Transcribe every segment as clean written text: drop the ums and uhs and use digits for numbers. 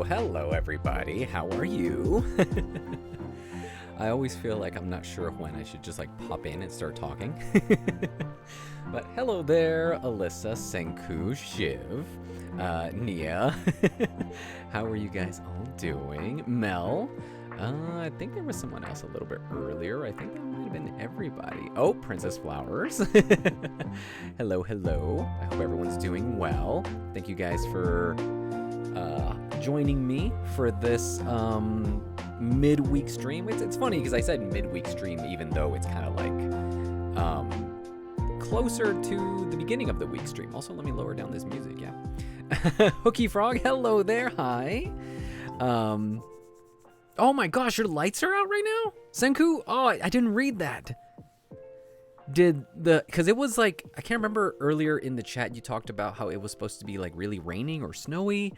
Hello everybody, how are you? I always feel like I'm not sure when I should just like pop in and start talking. But hello there, Alyssa, Senku, Shiv, Nia. How are you guys all doing? Mel, I think there was someone else a little bit earlier. I think that might have been everybody. Oh, Princess Flowers. Hello. I hope everyone's doing well. Thank you guys for joining me for this midweek stream. It's funny because I said midweek stream even though it's kind of like closer to the beginning of the week stream. Also, let me lower down this music, yeah. Hooky Frog, hello there, hi. Oh my gosh, your lights are out right now? Senku? Oh, I didn't read that. Because it was like, I can't remember earlier in the chat you talked about how it was supposed to be like really raining or snowy.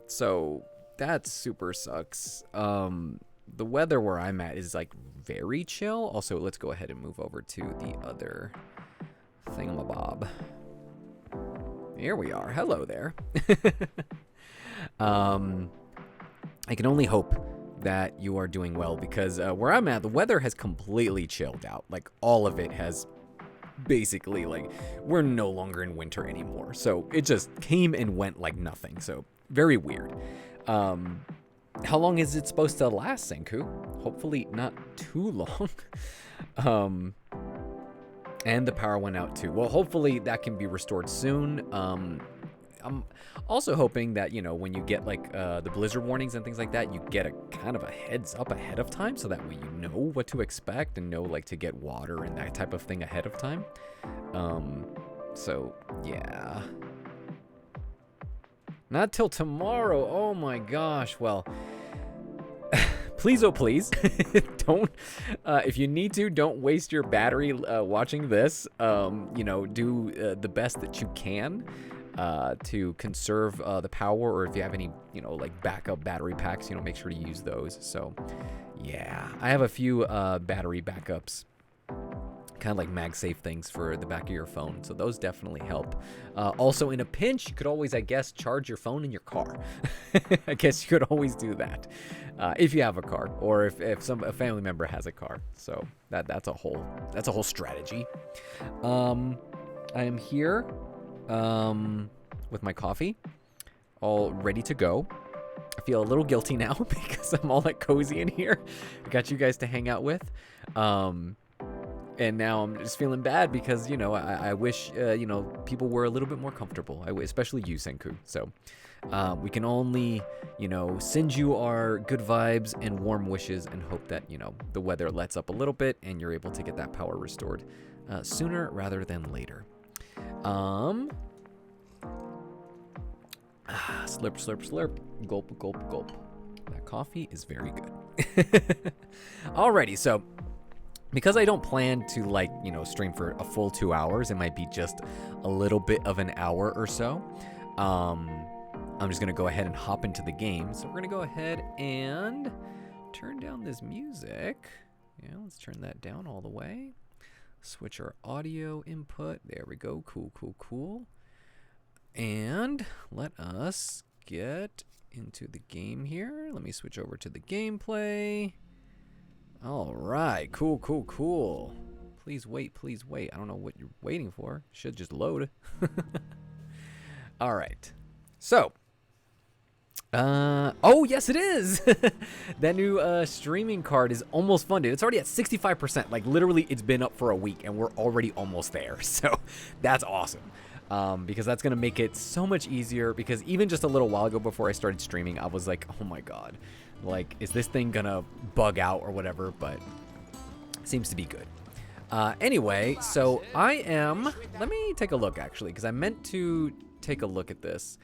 So that super sucks. The weather where I'm at is like very chill. Also, let's go ahead and move over to the other thingamabob. Here we are. Hello there. I can only hope that you are doing well because where I'm at, the weather has completely chilled out. Like all of it has basically, like, we're no longer in winter anymore. So it just came and went like nothing. So very weird. How long is it supposed to last, Senku? Hopefully not too long. And the power went out too. Well, hopefully that can be restored soon. I'm also hoping that, you know, when you get like the blizzard warnings and things like that, you get a kind of a heads up ahead of time so that way you know what to expect and know like to get water and that type of thing ahead of time. So yeah. Not till tomorrow. Oh my gosh. Well, please, oh please, don't, if you need to, don't waste your battery watching this. You know, do the best that you can to conserve the power, or if you have any, you know, like backup battery packs, you know, make sure to use those. So yeah, I have a few battery backups, kind of like MagSafe things for the back of your phone, so those definitely help. Also, in a pinch, you could always, I guess, charge your phone in your car. I guess you could always do that if you have a car, or if a family member has a car. So that's a whole strategy. I am here with my coffee, all ready to go. I feel a little guilty now because I'm all like cozy in here. I got you guys to hang out with. And now I'm just feeling bad because, you know, I wish, you know, people were a little bit more comfortable, especially you, Senku. So we can only, you know, send you our good vibes and warm wishes and hope that, you know, the weather lets up a little bit and you're able to get that power restored sooner rather than later. Slurp, slurp, slurp. Gulp, gulp, gulp. That coffee is very good. Alrighty, so because I don't plan to, like, you know, stream for a full 2 hours, it might be just a little bit of an hour or so. I'm just going to go ahead and hop into the game. So we're going to go ahead and turn down this music. Yeah, let's turn that down all the way. Switch our audio input. There we go. Cool, cool, cool. And let us get into the game here. Let me switch over to the gameplay. All right. Cool, cool, cool. Please wait, please wait. I don't know what you're waiting for. Should just load. All right. So, oh, yes, it is. That new streaming card is almost funded. It's already at 65%. Like, literally, it's been up for a week, and we're already almost there. So, that's awesome. Because that's going to make it so much easier. Because even just a little while ago before I started streaming, I was like, oh, my God. Like, is this thing going to bug out or whatever? But it seems to be good. Anyway, so I am... Let me take a look, actually, because I meant to take a look at this.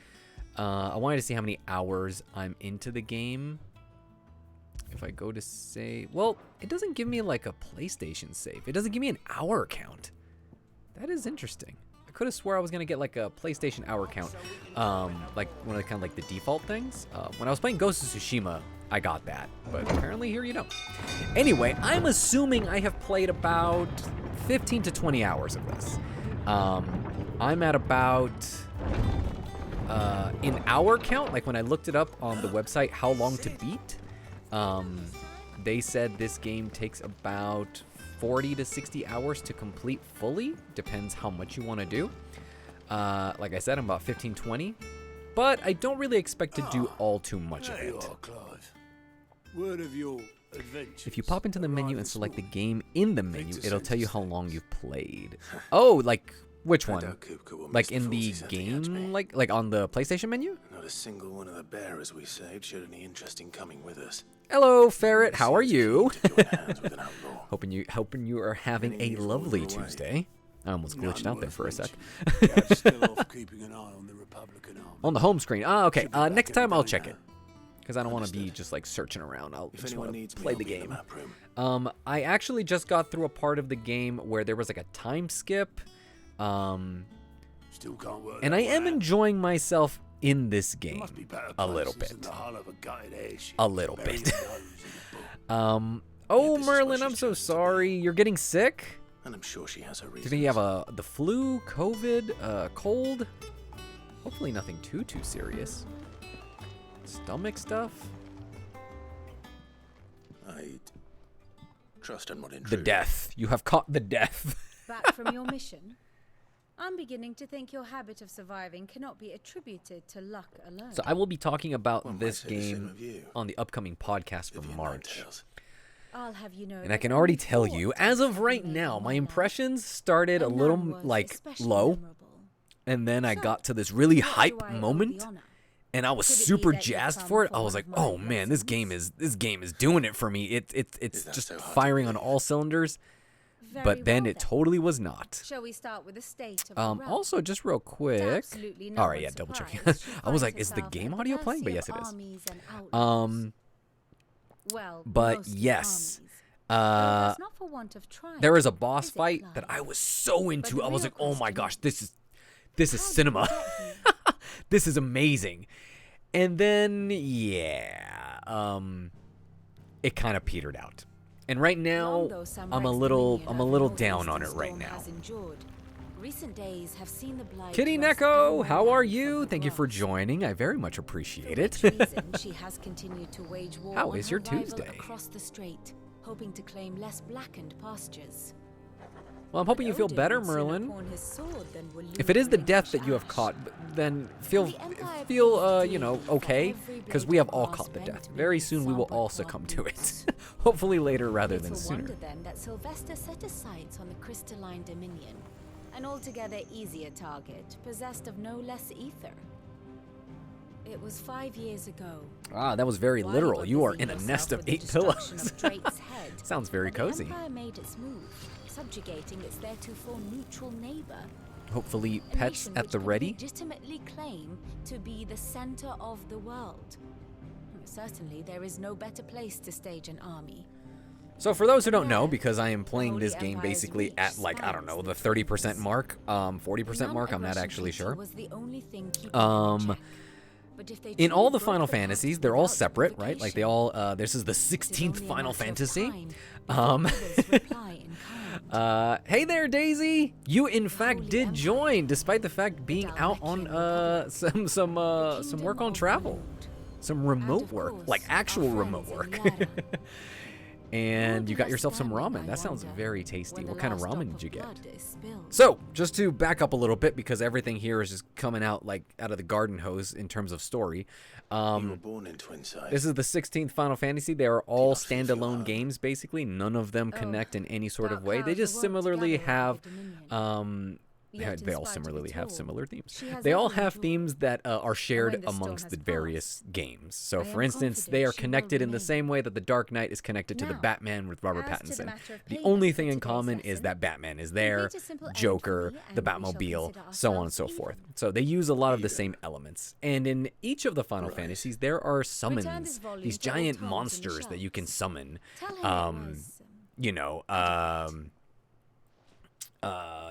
I wanted to see how many hours I'm into the game. If I go to save... Well, it doesn't give me, like, a PlayStation save. It doesn't give me an hour count. That is interesting. I could have swore I was going to get, like, a PlayStation hour count. Like, one of the kind of, like, the default things. When I was playing Ghost of Tsushima, I got that. But apparently here you don't. Anyway, I'm assuming I have played about 15 to 20 hours of this. I'm at about... in hour count, like when I looked it up on the website, how long to beat, they said this game takes about 40 to 60 hours to complete fully. Depends how much you want to do. Like I said, I'm about 15, 20. But I don't really expect to do all too much of it. Word of your adventure. If you pop into the menu and select the game in the menu, it'll tell you how long you've played. Oh, like... Which one? Like in the game, like on the PlayStation menu? Not a single one of the bearers we saved showed any interest in coming with us. Hello, Ferret. How are you? hoping you are having a lovely Tuesday. I almost glitched out there for a sec. On the home screen. Ah, okay. Next time I'll check it. Because I don't want to be just like searching around. I just want to play the game. I actually just got through a part of the game where there was like a time skip. And I am enjoying myself in this game a little bit. A little bit. Oh, Merlin, I'm so sorry. You're getting sick? And I'm sure she has her reasons. Do you think you have the flu, COVID, cold? Hopefully nothing too serious. Stomach stuff? I trust I'm not intruding. The death. You have caught the death. Back from your mission? I'm beginning to think your habit of surviving cannot be attributed to luck alone. So I will be talking about this game on the upcoming podcast for March. I'll have you know, and I can already tell you, as of right now, my impressions started a little, like, low. And then I got to this really hype moment. And I was super jazzed for it. I was like, "Oh man, this game is doing it for me. It's just firing on all cylinders." But then it totally was not. Shall we start with the state of the also, just real quick. All right, yeah, double checking. I was like, is the game audio playing? But yes, it is. But yes, there was a boss fight that I was so into. I was like, oh my gosh, this is cinema. This is amazing. And then, yeah, it kind of petered out. And right now, I'm a little down on it right now. Kitty Neko, how are you? Thank you for joining. I very much appreciate it. How is your Tuesday? Hoping to claim less blackened pastures. Well, I'm hoping you feel better, Merlin. If it is the death that you have caught, then feel you know, okay, because we have all caught the death. Very soon we will all succumb to it. Hopefully later rather than sooner. It's a wonder then that Sylvester set his sights on the crystalline dominion, an altogether easier target, possessed of no less ether. It was 5 years ago. Ah, that was very literal. You are in a nest of 8 pillows. Sounds very cozy. The Empire made its move, subjugating its theretofore neutral neighbor. hopefully A pets nation at which the could ready. legitimately claim to be the center of the world. Certainly, there is no better place to stage an army. So for those who don't know, There, because I am the playing Holy this game Empire's basically reach at like, I don't spans know, the the 30% seas. mark, 40% mark, I'm not Non-aggression actually treaty sure. was the only thing keeping them in check. But if they In all truly the broke Final the pact Fantasies, they're all without separate, right? Like they provocation, all, this is the it is 16th only a Final matter of Fantasy. time before others reply in kind. Hey there, Daisy! You in fact Holy did Empire, join, despite the fact being out on, Dalmekian Republic, some the work Kingdom on of travel. Nord, Some and remote of work, course, like our actual friends remote in work. Lara. And you got Less yourself some gambling, ramen. I That sounds wonder, very tasty. when What the kind of last ramen drop did you get? blood is spilled. So, just to back up a little bit, because everything here is just coming out like out of the garden hose in terms of story. You were born in Twinside. This is the 16th Final Fantasy. They are all not feel at standalone home. games, basically. None of them Oh, connect in any sort of dark way. They clouds just awoke similarly together over have, the Dominion. Yet they in all spite of similarly it have all, similar themes. she has They all ever have endured. themes that are shared when this storm amongst has the passed, various games. So, I for am instance, they confident are she will connected in the remain. same way that the Dark Knight is connected to the Now, Batman with Robert as to the Pattinson. matter of The payment only for thing in today's common is lesson, that Batman is complete there, a simple errand Joker, for me, the and we shall Batmobile, consider so on and ourselves so even. forth. So they use a lot of the same elements. And in each of the Final Right. Fantasies, there are Return summons, this volume these to all giant tomes in the monsters that you can shelves. summon. Tell him it was, You know,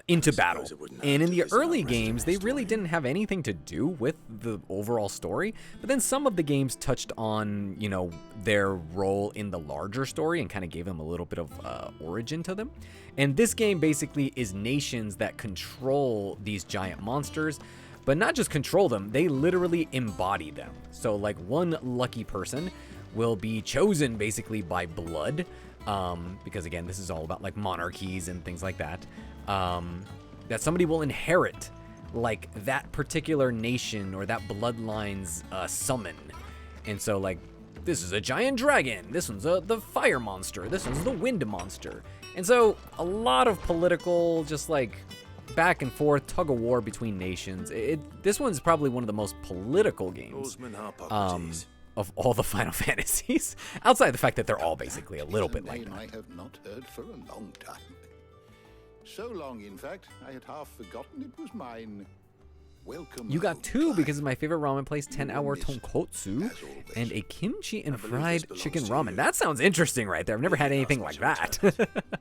into battle. it wouldn't And hurt in to the visit our early games, they resident really historian. didn't have anything to do with the overall story. But then some of the games touched on, you know, their role in the larger story and kind of gave them a little bit of origin to them. And this game basically is nations that control these giant monsters. But not just control them, they literally embody them. So like one lucky person will be chosen basically by blood. Because again, this is all about like monarchies and things like that. That somebody will inherit like that particular nation or that bloodline's summon. And so like, this is a giant dragon. This one's the fire monster. This one's the wind monster. And so a lot of political, just like back and forth, tug of war between nations. This one's probably one of the most political games Osman Harpocrates. of all the Final Fantasies, outside the fact that they're all basically a little bit like name that. I have not heard for a long time. So long, in fact, I had half forgotten it was mine. Welcome. You got home, two Clive. because of my favorite ramen place, 10-hour Miss, tonkotsu, as always. and a kimchi and believe fried this belongs chicken to ramen. you. That sounds interesting right there. I've never had Maybe anything ask like me to that. return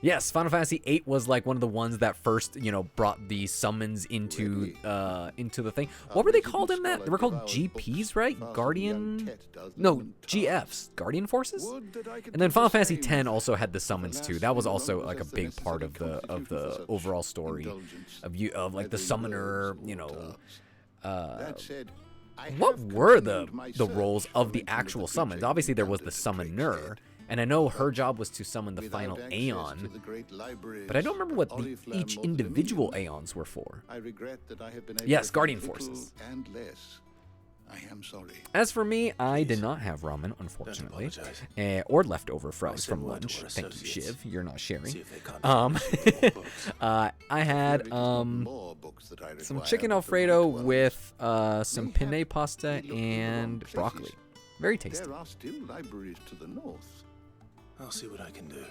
Yes, Final Fantasy VIII was like one of the ones that first, you know, brought the summons into the thing. What were they called in that? They were called GPs, right? Guardian? No, GFs. Guardian Forces? And then Final Fantasy X also had the summons too. That was also like a big part of the overall story of like the summoner, you know. What were the roles of the actual summons? Obviously there was the summoner. And I know her job was to summon the final Aeon, but I don't remember what each individual Aeons were for. Yes, Guardian Forces. And less. I am sorry. As for me, I did not have ramen, unfortunately, or leftover fries from word to lunch. our Thank you, associates. Shiv. You're not sharing. See if they can't finish more books. I had some chicken Alfredo with some penne pasta and broccoli. Very tasty. There are still libraries to the north. I'll see what I can do.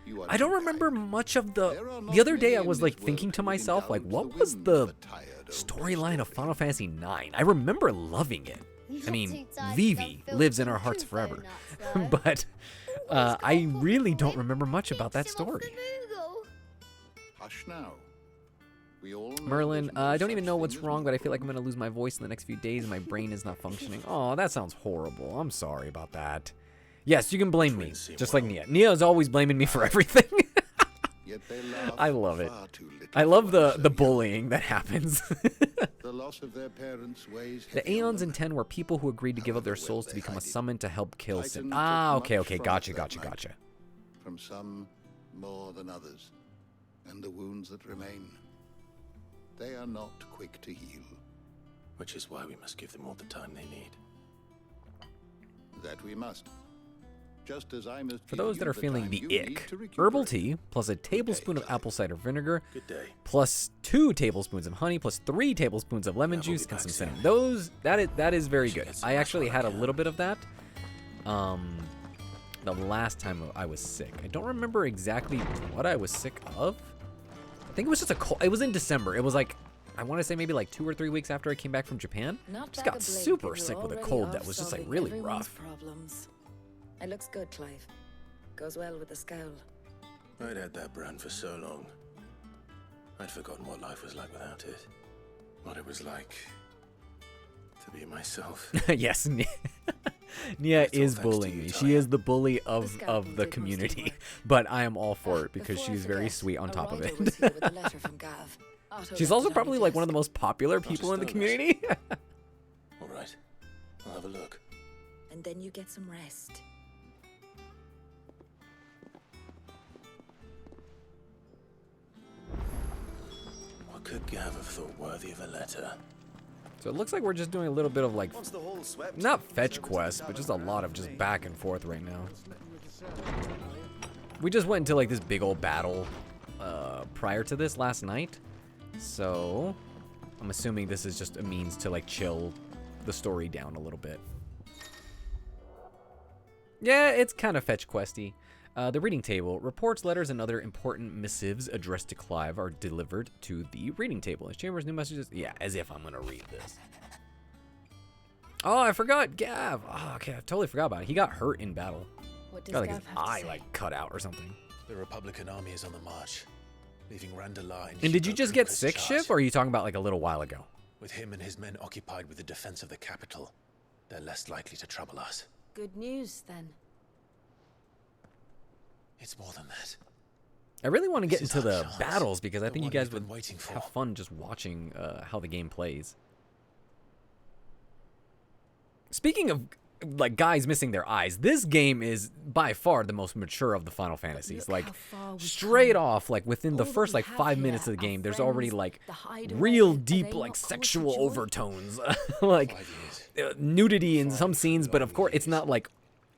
You are I don't too remember kind. much of There the are not other day. many I in was this like world thinking to who myself, like, indulge what the was whims the of a tired old storyline of Final story. Fantasy IX? I remember loving it. I mean, Vivi lives in our hearts forever, but I really don't remember much about that story. Hush now. We all know Merlin, there's no I don't even such know thing what's as wrong, but I feel like I'm good. gonna lose my voice in the next few days and my brain is not functioning. Oh, that sounds horrible. I'm sorry about that. Yes, you can blame me, Twins seem just like well. Nia. Nia is always blaming me for everything. Yet they laugh I love it. far too little I love for one so the young. bullying that happens. The loss of their parents weighs The heavy on Aeons in them. 10 were people who agreed to give up their However well souls to they become a hide it. summon to help kill Sin. Titan Ah, took okay, much okay, from gotcha, us that gotcha, night. gotcha. From some more than others, and the wounds that remain, they are not quick to heal. Which is why we must give them all the time they need. That we must. Just as I must For give those you that are the feeling time the you need ick, to herbal recuperate. tea plus a tablespoon of Clive. apple cider vinegar Good day. plus 2 tablespoons of honey plus 3 tablespoons of lemon Yeah, we'll juice be and some back cinnamon. soon. That is very Should good. get some I rest actually while I had a can. little bit of that. the last time I was sick. I don't remember exactly what I was sick of. I think it was just a cold. It was in December. It was like, I want to say maybe like 2 or 3 weeks after I came back from Japan. Just got super sick with a cold that was just like really rough. Problems. It looks good, Clive. Goes well with the scowl. I'd had that brand for so long. I'd forgotten what life was like without it. What it was like to be myself. Yes, Nia is bullying me. She is the bully of the community, but I am all for it because she's very sweet on top of it. She's also probably like one of the most popular people in the community. All right, I'll have a look. And then you get some rest. What could Gav have thought worthy of a letter? So it looks like we're just doing a little bit of like, Once the hall swept, not fetch quests, but just a lot of just back and forth right now. We just went into like this big old battle prior to this last night. So I'm assuming this is just a means to like chill the story down a little bit. Yeah, it's kind of fetch questy. The reading table. Reports, letters, and other important missives addressed to Clive are delivered to the reading table. His chamber's new messages. Yeah, as if I'm going to read this. Oh, I forgot. Gav. Oh, okay, I totally forgot about it. He got hurt in battle. What does Got like Gav his have to eye say? like cut out or something. the Republican army is on the march, leaving Randall in And did you Hugo just get Cooper's sick, charge. Shiv, or are you talking about like a little while ago? With him and his men occupied with the defense of the capital, they're less likely to trouble us. Good news, then. It's more than that. I really want to get This is into our the chance. battles because I The think you one guys we've would been waiting for. have fun just watching how the game plays. Speaking of like guys missing their eyes, this game is by far the most mature of the Final Fantasies. look Like how far we've straight come. off, like within the All that first we like have 5 here minutes of the are game, there's already friends, like the hideaway, real are deep they like not cause for sexual joy? overtones, like 5 years. nudity in 5 some scenes, but of long course it's years. not like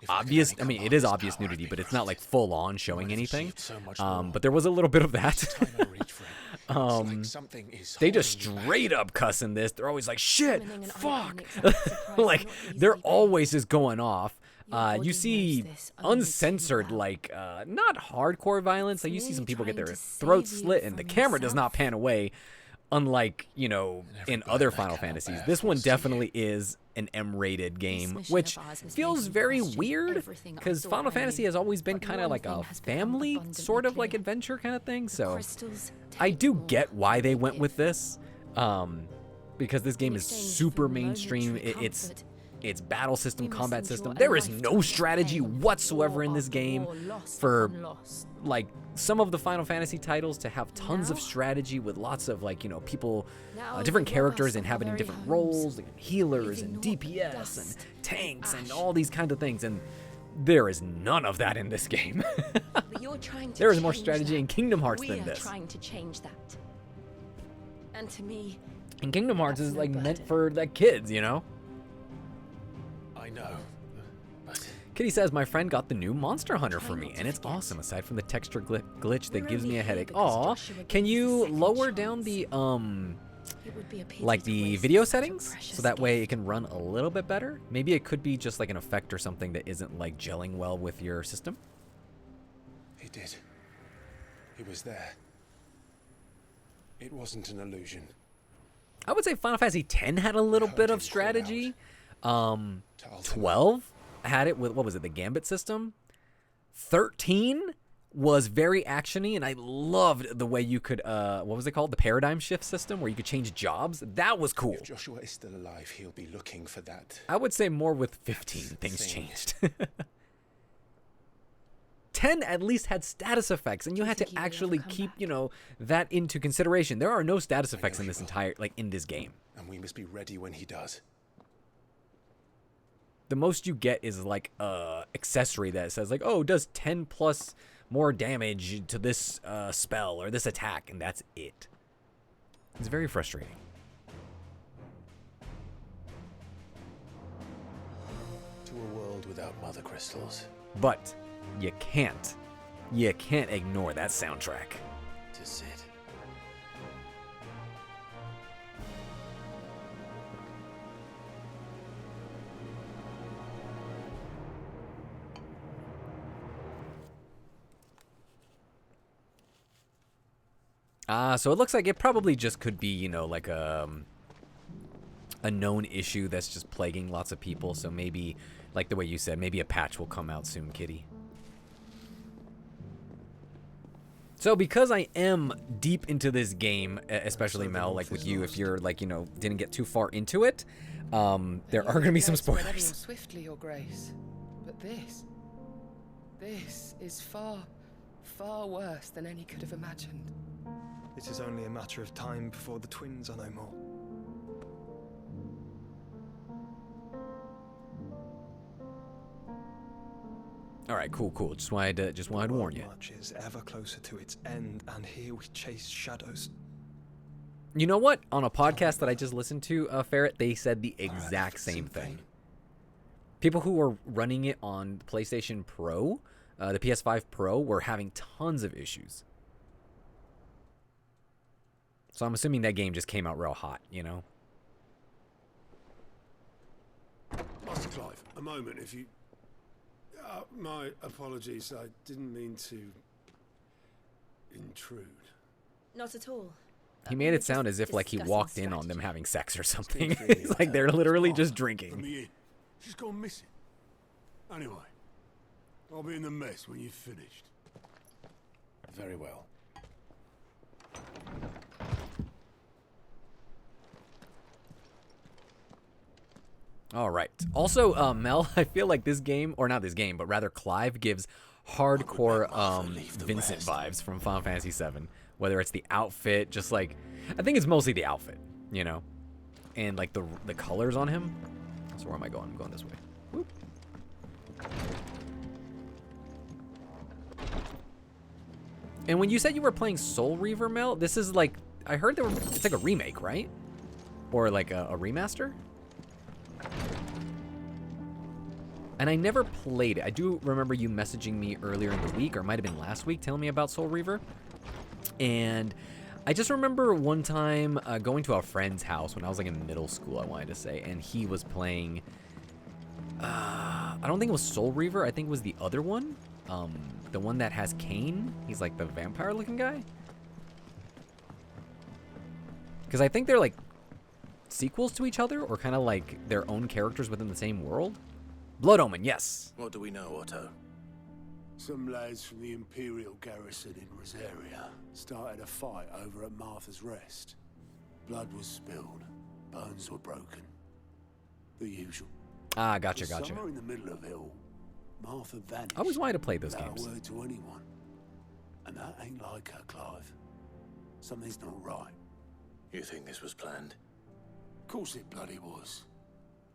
If I could obvious. only I mean, come it off is this obvious power, I'd nudity, be but it's not like granted. full on showing I've anything. achieved so much more. But there was a little bit of that. It's time I reach for it. It's like something is They just holding me back. straight up cuss in this. They're always like, shit, Summoning an fuck. iconic surprise Like, not they're easily always just going off. Your body You knows see this only too uncensored, well. like, not hardcore violence. Like, you see me some people get trying their to save throats you slit and the from camera does not yourself. pan away. Unlike, you know, every in burden other I Final cannot Fantasies. bear This one falls to you. definitely is an M-rated game, mission which of ours has feels made me very question weird everything I because thought Final I Fantasy knew. has always been But kind of one like thing a has become family abundantly sort of like clear. adventure kind of thing. So Crystals I take do more get why they than went give. with this, because this game In is exchange super for mainstream. momentary It's comfort, battle system, we must combat endure system. a There is no lifetime of strategy pain, whatsoever war in this after game. war, loss For upon loss. like some of the Final Fantasy titles to have tons of Now- strategy with lots of like, you know, people, Now different they rob characters us of our inhabiting very different homes, roles, like healers leaving and naught but DPS dust and tanks and ash. all these kind of things. And there is none of that in this game. But you're trying to There is more change strategy that. in Kingdom Hearts we than are this. trying to change that. And to me, And Kingdom Hearts That's is no like meant burden. for like kids, you know? I know, but Kitty says, my friend got the new Monster Hunter for Try me, not and to it's forget. awesome, aside from the texture glitch that We're gives me only a here headache. because Aw, Joshua can gave us a you second lower down chance. the, it would be a pity like to the waste video such a settings? So precious that way it gift. can run a little bit better? Maybe it could be just like an effect or something that isn't like gelling well with your system? he did. He was there. It wasn't an illusion. I would say Final Fantasy X had a little heard bit him of call strategy. To Ultima. 12 had it with, what was it, the Gambit system? 13 was very actiony, and I loved the way you could, what was it called? The paradigm shift system, where you could change jobs. That was cool. If Joshua is still alive, he'll be looking for that. I would say more with 15 That's things thing. changed. 10 at least had status effects, and you had to think he will ever actually come keep, back? you know, that into consideration. There are no status effects know in he this will. entire, like, in this game. And we must be ready when he does. The most you get is like a accessory that says like, oh, does 10 plus more damage to this spell or this attack, and that's it. It's very frustrating. To a world without mother crystals. But you can't ignore that soundtrack. To Sid. So it looks like it probably just could be, you know, like a known issue that's just plaguing lots of people. So maybe, like the way you said, maybe a patch will come out soon, Kitty. So because I am deep into this game, especially Mel, like with you, if you're like, you know, didn't get too far into it, there are going to be some spoilers. Swiftly, Your Grace. But this is far, far worse than any could have imagined. It is only a matter of time before the twins are no more. All right, cool. Just wanted to warn you. March is ever closer to its end, and here we chase shadows. You know what? On a podcast that I just listened to, Ferret, they said the exact same thing. People who were running it on PlayStation Pro, the PS5 Pro, were having tons of issues. So I'm assuming that game just came out real hot, you know? Master Clive, a moment, if you... my apologies, I didn't mean to intrude. Not at all. He made it sound as if like he walked in on them having sex or something. It's like they're literally just drinking. She's gone missing. Anyway, I'll be in the mess when you've finished. Very well. All right. Also, Mel, I feel like this game, or not this game, but rather Clive gives hardcore Vincent vibes from Final Fantasy VII. Whether it's the outfit, just like, I think it's mostly the outfit, you know, and like the colors on him. So where am I going? I'm going this way. Whoop. And when you said you were playing Soul Reaver, Mel, this is like, I heard it's like a remake, right? Or like a remaster? And I never played it. I do remember you messaging me earlier in the week, or it might have been last week, telling me about Soul Reaver. And I just remember one time going to a friend's house when I was like in middle school, I wanted to say, and he was playing, I don't think it was Soul Reaver, I think it was the other one. The one that has Kane. He's like the vampire looking guy. Because I think they're like sequels to each other, or kind of like their own characters within the same world. Blood Omen, yes. What do we know, Otto? Some lads from the Imperial garrison in Rosaria started a fight over at Martha's Rest. Blood was spilled, bones were broken. The usual. Ah, gotcha. Somewhere in the middle of it all, Martha vanished. I always wanted to play those without games. a word to anyone. And that ain't like her, Clive. Something's not right. You think this was planned? Of course it bloody was.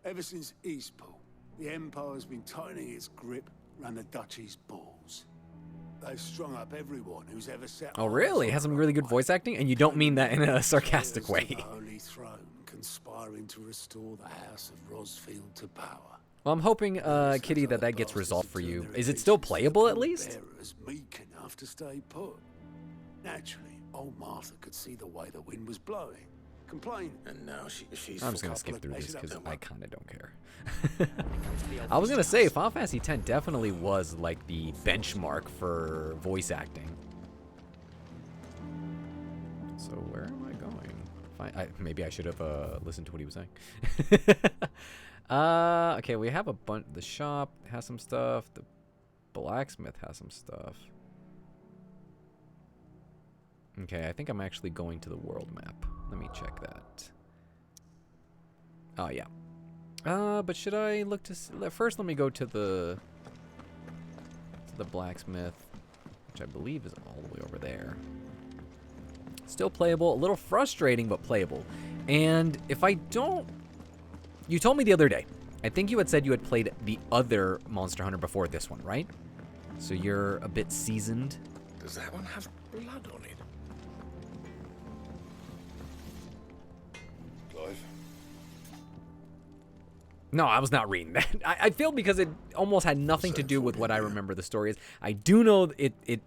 Ever since Eastpool, the Empire's been tightening its grip around the Duchy's balls. They've strung up everyone who's ever set. Oh, really? It has some really good voice acting, and you don't mean that in a sarcastic way. The Holy Throne, conspiring to restore the House of Rosfield to power. Well, I'm hoping, Kitty, that gets resolved for you. Is it still playable at least? Bearers meek enough to stay put. Naturally, old Martha could see the way the wind was blowing. Complain. And now she's. I'm just gonna skip through this because I kind of don't care. I was gonna say Final Fantasy X definitely was like the benchmark for voice acting. So where am I going? Maybe I should have listened to what he was saying. Okay, we have a bunch. The shop has some stuff. The blacksmith has some stuff. Okay, I think I'm actually going to the world map. Let me check that. Oh, yeah. But should I look to... First, let me go to the blacksmith, which I believe is all the way over there. Still playable. A little frustrating, but playable. And if I don't... You told me the other day. I think you had said you had played the other Monster Hunter before this one, right? So you're a bit seasoned. Does that one have blood on it? No, I was not reading that. I feel because it almost had nothing to do with what I remember the story is. I do know it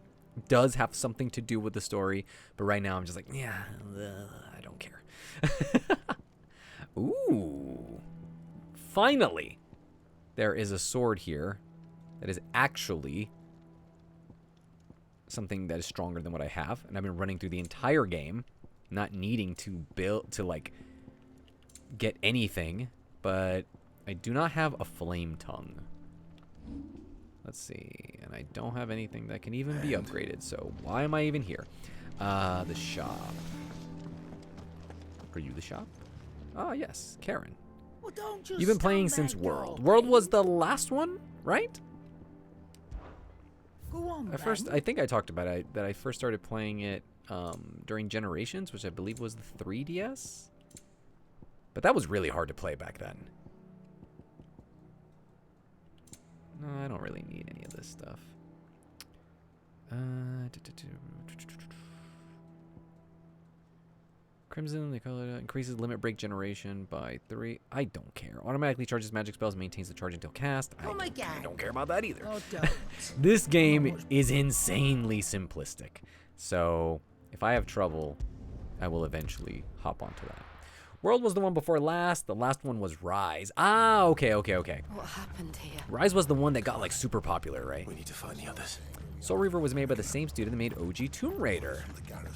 does have something to do with the story, but right now I'm just like, yeah, I don't care. Ooh. Finally, there is a sword here that is actually something that is stronger than what I have, and I've been running through the entire game, not needing to like get anything, but I do not have a flame tongue. Let's see, and I don't have anything that can even be upgraded, so why am I even here? The shop. Are you the shop? Ah, yes, Karen. Well, don't just You've been playing stand since there, World. dog. World was the last one, right? Go on, I think I talked about it, that I first started playing it during Generations, which I believe was the 3DS. But that was really hard to play back then. No, I don't really need any of this stuff. Crimson, the color increases limit break generation by 3. I don't care. Automatically charges magic spells, maintains the charge until cast. I don't care about that either. Oh, don't. This game is insanely simplistic. So if I have trouble, I will eventually hop onto that. World was the one before last. The last one was Rise. Ah, okay. What happened here? Rise was the one that got like super popular, right? We need to find the others. Soul Reaver was made by the same studio that made OG Tomb Raider.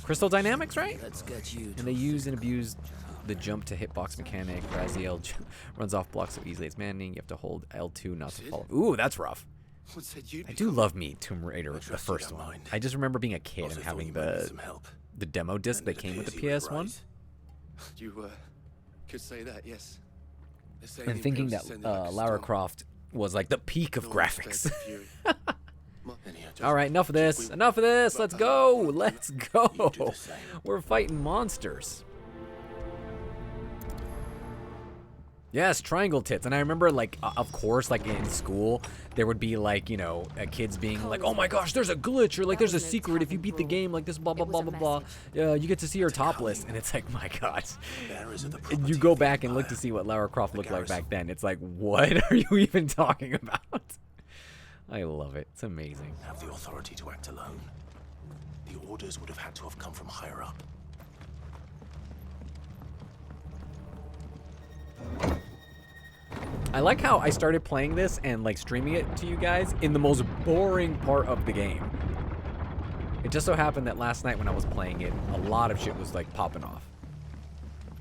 Crystal Dynamics, right? Let's get you. And they used and abused the jump to hitbox mechanic. Raziel runs off blocks so easily it's maddening. You have to hold L2 not to fall. Ooh, that's rough. What said you'd I do love me Tomb Raider, the trust you first don't one. mind. I just remember being a kid Also and thought having you might need some help. the demo disc that came with the PS1. You could say that, yes. And thinking that Lara Croft was like the peak of graphics. All right, enough of this. Enough of this. Let's go. Let's go. We're fighting monsters. Yes, triangle tits. And I remember, like, of course, like in school, there would be like, you know, kids being like, "Oh my gosh, there's a glitch," or like, "There's a secret if you beat the game like this." Blah blah blah blah blah. You get to see her topless, and it's like, my God. And you go back and look to see what Lara Croft looked like back then. It's like, what are you even talking about? I love it. It's amazing. Have the authority to act alone. The orders would have had to have come from higher up. I like how I started playing this and like streaming it to you guys in the most boring part of the game. It just so happened that last night when I was playing it, a lot of shit was like popping off.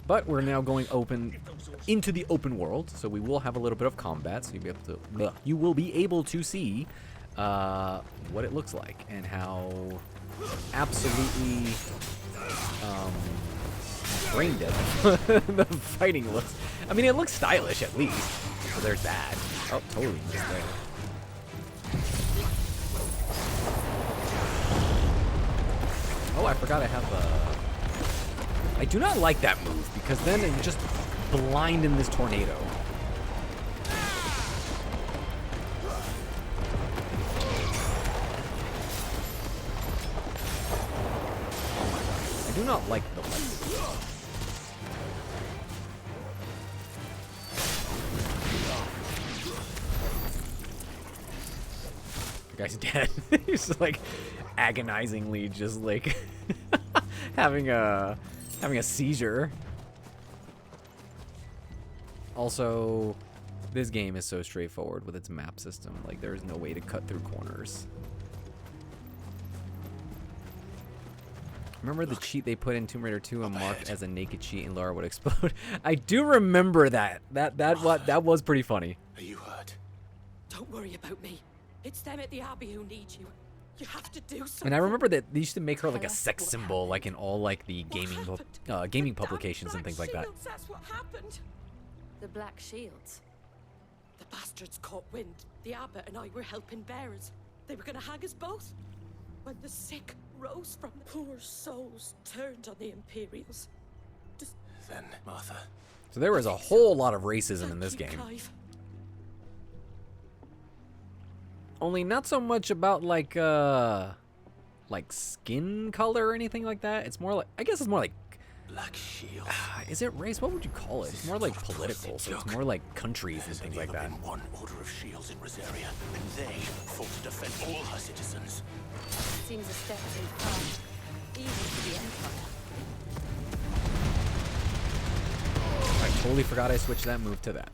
But we're now going into the open world, so we will have a little bit of combat. So you will be able to see what it looks like and how absolutely brain dead the fighting looks. I mean, it looks stylish at least. So there's that. Oh, totally missed there. Oh, I forgot I have I do not like that move because then it's just blind in this tornado. I do not like the lights. The guy's dead. He's just like agonizingly just like having a seizure. Also, this game is so straightforward with its map system. Like, there is no way to cut through corners. Remember the cheat they put in Tomb Raider 2 and marked as a naked cheat and Lara would explode? I do remember that. That was pretty funny. Are you hurt? Don't worry about me. It's them at the Abbey who need you. You have to do something. And I remember that they used to make her like a sex symbol, like in all like the gaming publications and things like that. That's what happened. The Black Shields. The bastards caught wind. The abbot and I were helping bearers. They were gonna hang us both. When the sick rose from the poor souls turned on the Imperials. Then, Martha. So there was a whole lot of racism in this Thank you, game. Clive. Only not so much about like skin color or anything like that. It's more like, I guess it's more like, Black Shield. is it race? What would you call it? It's more like political, so it's more like countries and things like that. There's only ever been one order of shields in Rosaria, and they fought to defend all her citizens. Seems a step too far, even for the Empire. I totally forgot I switched that move to that.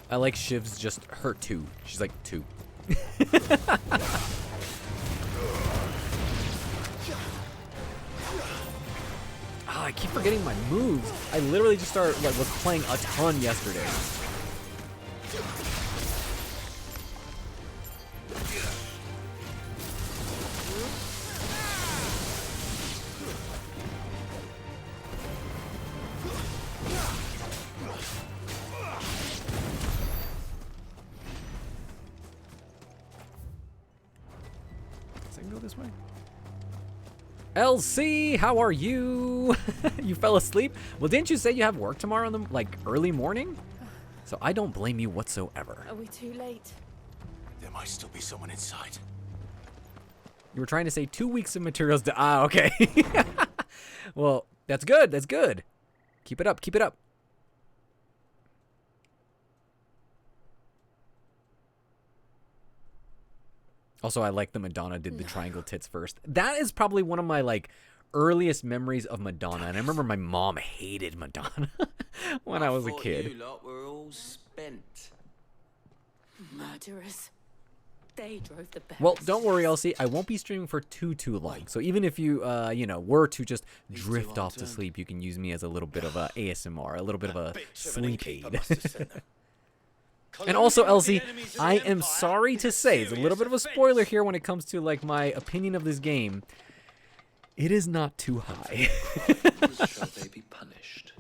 I like Shiv's just her 2. She's like 2. Oh, I keep forgetting my moves. I literally just was playing a ton yesterday. Does I can go this way? LC, how are you? You fell asleep? Well, didn't you say you have work tomorrow in the, like, early morning? So I don't blame you whatsoever. Are we too late? There might still be someone inside. You were trying to say 2 weeks of materials to... Ah, okay. Well, that's good. That's good. Keep it up. Keep it up. Also, I like the Madonna did the triangle tits first. That is probably one of my, like, earliest memories of Madonna. And I remember my mom hated Madonna when I was a kid. You lot were all spent. Murderers. They drove the best. Well, don't worry, Elsie. I won't be streaming for too long. So even if you, you know, were to just drift off to sleep, you can use me as a little bit of a ASMR, a little bit of a sleep aid. And also, Elsie, I am sorry to say, it's a little bit of a spoiler here when it comes to, like, my opinion of this game. It is not too high. Shall they be punished?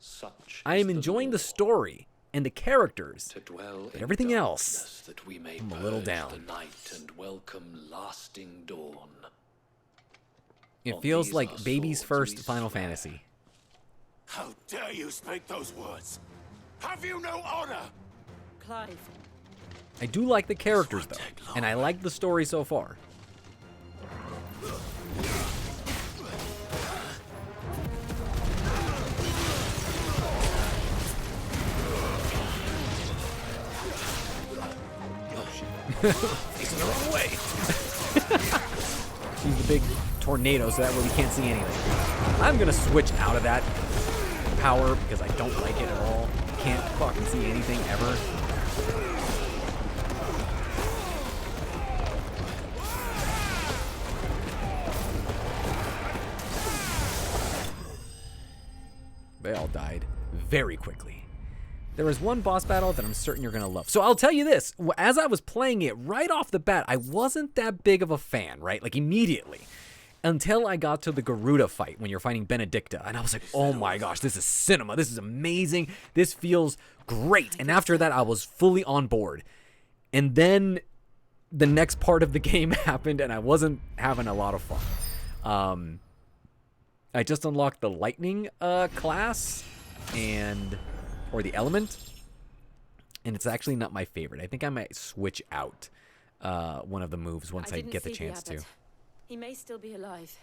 Such I am enjoying the story and the characters, to dwell but in everything else, darkness, that we may I'm a little purge down. the night and welcome lasting dawn. It On feels these like our baby's swords first we Final swear. Fantasy. How dare you speak those words? Have you no honor? Clive, I do like the characters, though, and I like the story so far. Facing the wrong way. Use the big tornado so that way we can't see anything. I'm gonna switch out of that power because I don't like it at all. Can't fucking see anything ever. They all died very quickly. There was one boss battle that I'm certain you're going to love. So I'll tell you this. As I was playing it right off the bat, I wasn't that big of a fan, right? Like, immediately. Until I got to the Garuda fight when you're fighting Benedicta. And I was like, oh my gosh, this is cinema. This is amazing. This feels great. And after that, I was fully on board. And then the next part of the game happened, and I wasn't having a lot of fun. I just unlocked the lightning class or the element, and it's actually not my favorite. I think I might switch out one of the moves once I get the chance to. He may still be alive.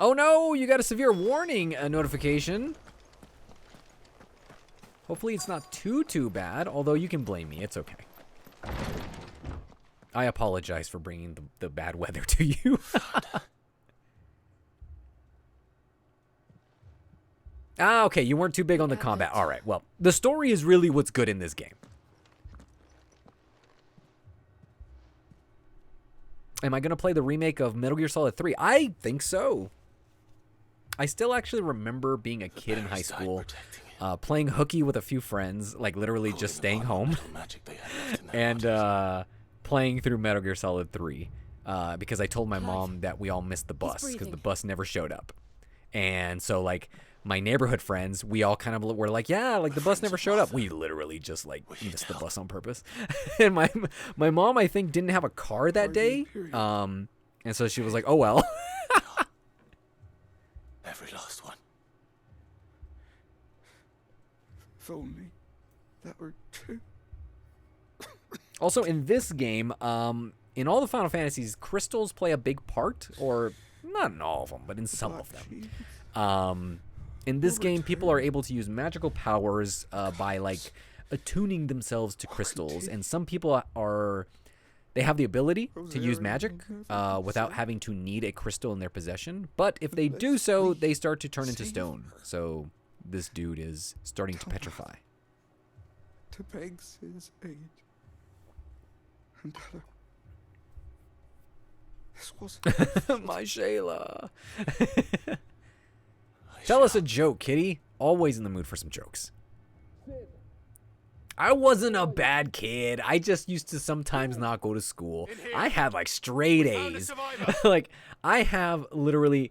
Oh no, you got a severe warning notification. Hopefully it's not too bad, although you can blame me. It's okay. I apologize for bringing the bad weather to you. Ah, okay, you weren't too big on the combat. All right, well, the story is really what's good in this game. Am I going to play the remake of Metal Gear Solid 3? I think so. I still actually remember being a kid in high school, playing hooky with a few friends, like literally just staying home, and playing through Metal Gear Solid 3 because I told my mom that we all missed the bus because the bus never showed up. And so, like, my neighborhood friends, we all kind of were like, yeah, like the bus never showed up. We literally just like missed the bus on purpose. And my mom, I think, didn't have a car that day. And so she was like, oh well. Every last one. If only that were true. Also, in this game, in all the Final Fantasies, crystals play a big part, or not in all of them, but in some of them. In this game, people are able to use magical powers by, like, attuning themselves to crystals. And some people they have the ability to use magic without having to need a crystal in their possession. But if they do so, they start to turn into stone. So this dude is starting to petrify. to beg sin's aid. And Ella, this wasn't My Shayla. Tell us a joke, kitty. Always in the mood for some jokes. I wasn't a bad kid. I just used to sometimes not go to school. I had like straight A's. Like I have literally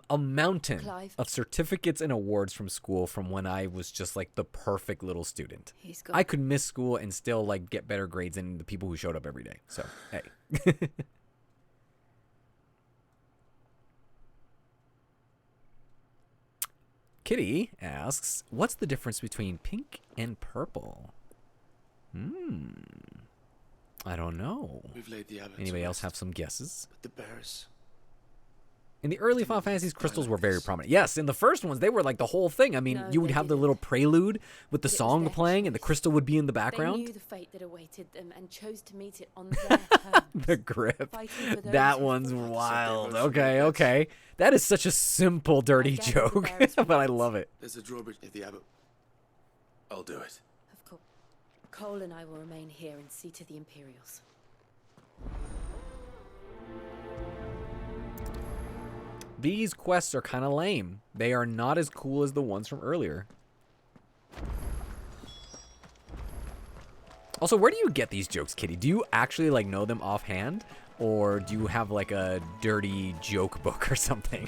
a mountain Clive. of certificates and awards from school from when I was just like the perfect little student. He's gone. I could miss school and still like get better grades than the people who showed up every day. So, hey. Kitty asks, what's the difference between pink and purple? I don't know. We've laid the abbot. Anybody else have some guesses? But the bears. In the early Final Fantasies, crystals were very prominent. Yes, in the first ones, they were like the whole thing. I mean, No, you would they have the didn't. little prelude with the But it was song their playing and the choice. crystal would be in the They background. knew the fate that awaited them and chose to meet it on their terms. The grip. Fighting for those That who one's fought. wild. Separate Okay, from okay. That is such a simple, dirty guess the joke, bears were but I right. love it. There's a drawbridge at the abbot. I'll do it. Of course. Cole and I will remain here and see to the Imperials. These quests are kind of lame. They are not as cool as the ones from earlier. Also, where do you get these jokes, Kitty? Do you actually like know them offhand? Or do you have like a dirty joke book or something?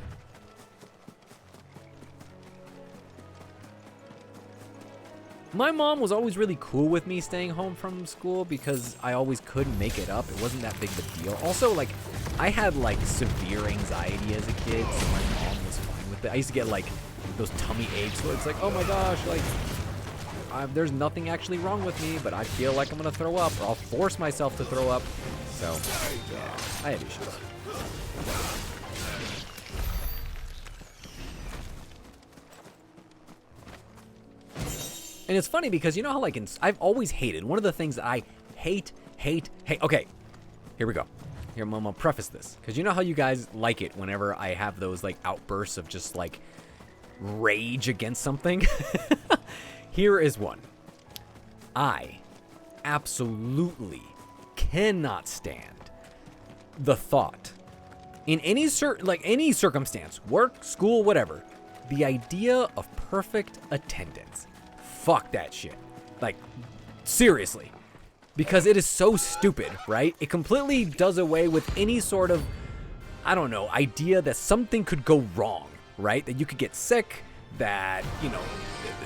My mom was always really cool with me staying home from school because I always could make it up. It wasn't that big of a deal. Also, like, I had like severe anxiety as a kid, so my mom was fine with it. I used to get like those tummy aches where it's like, oh my gosh, like, there's nothing actually wrong with me, but I feel like I'm gonna throw up, or I'll force myself to throw up. So, yeah, I had issues. And it's funny because you know how like I've always hated, one of the things that I hate. Okay, here we go. Here, I'm gonna preface this because you know how you guys like it whenever I have those like outbursts of just like rage against something. Here is one. I absolutely cannot stand the thought in any any circumstance, work, school, whatever, the idea of perfect attendance. Fuck that shit. Like, seriously. Because it is so stupid, right? It completely does away with any sort of, I don't know, idea that something could go wrong, right? That you could get sick, that, you know,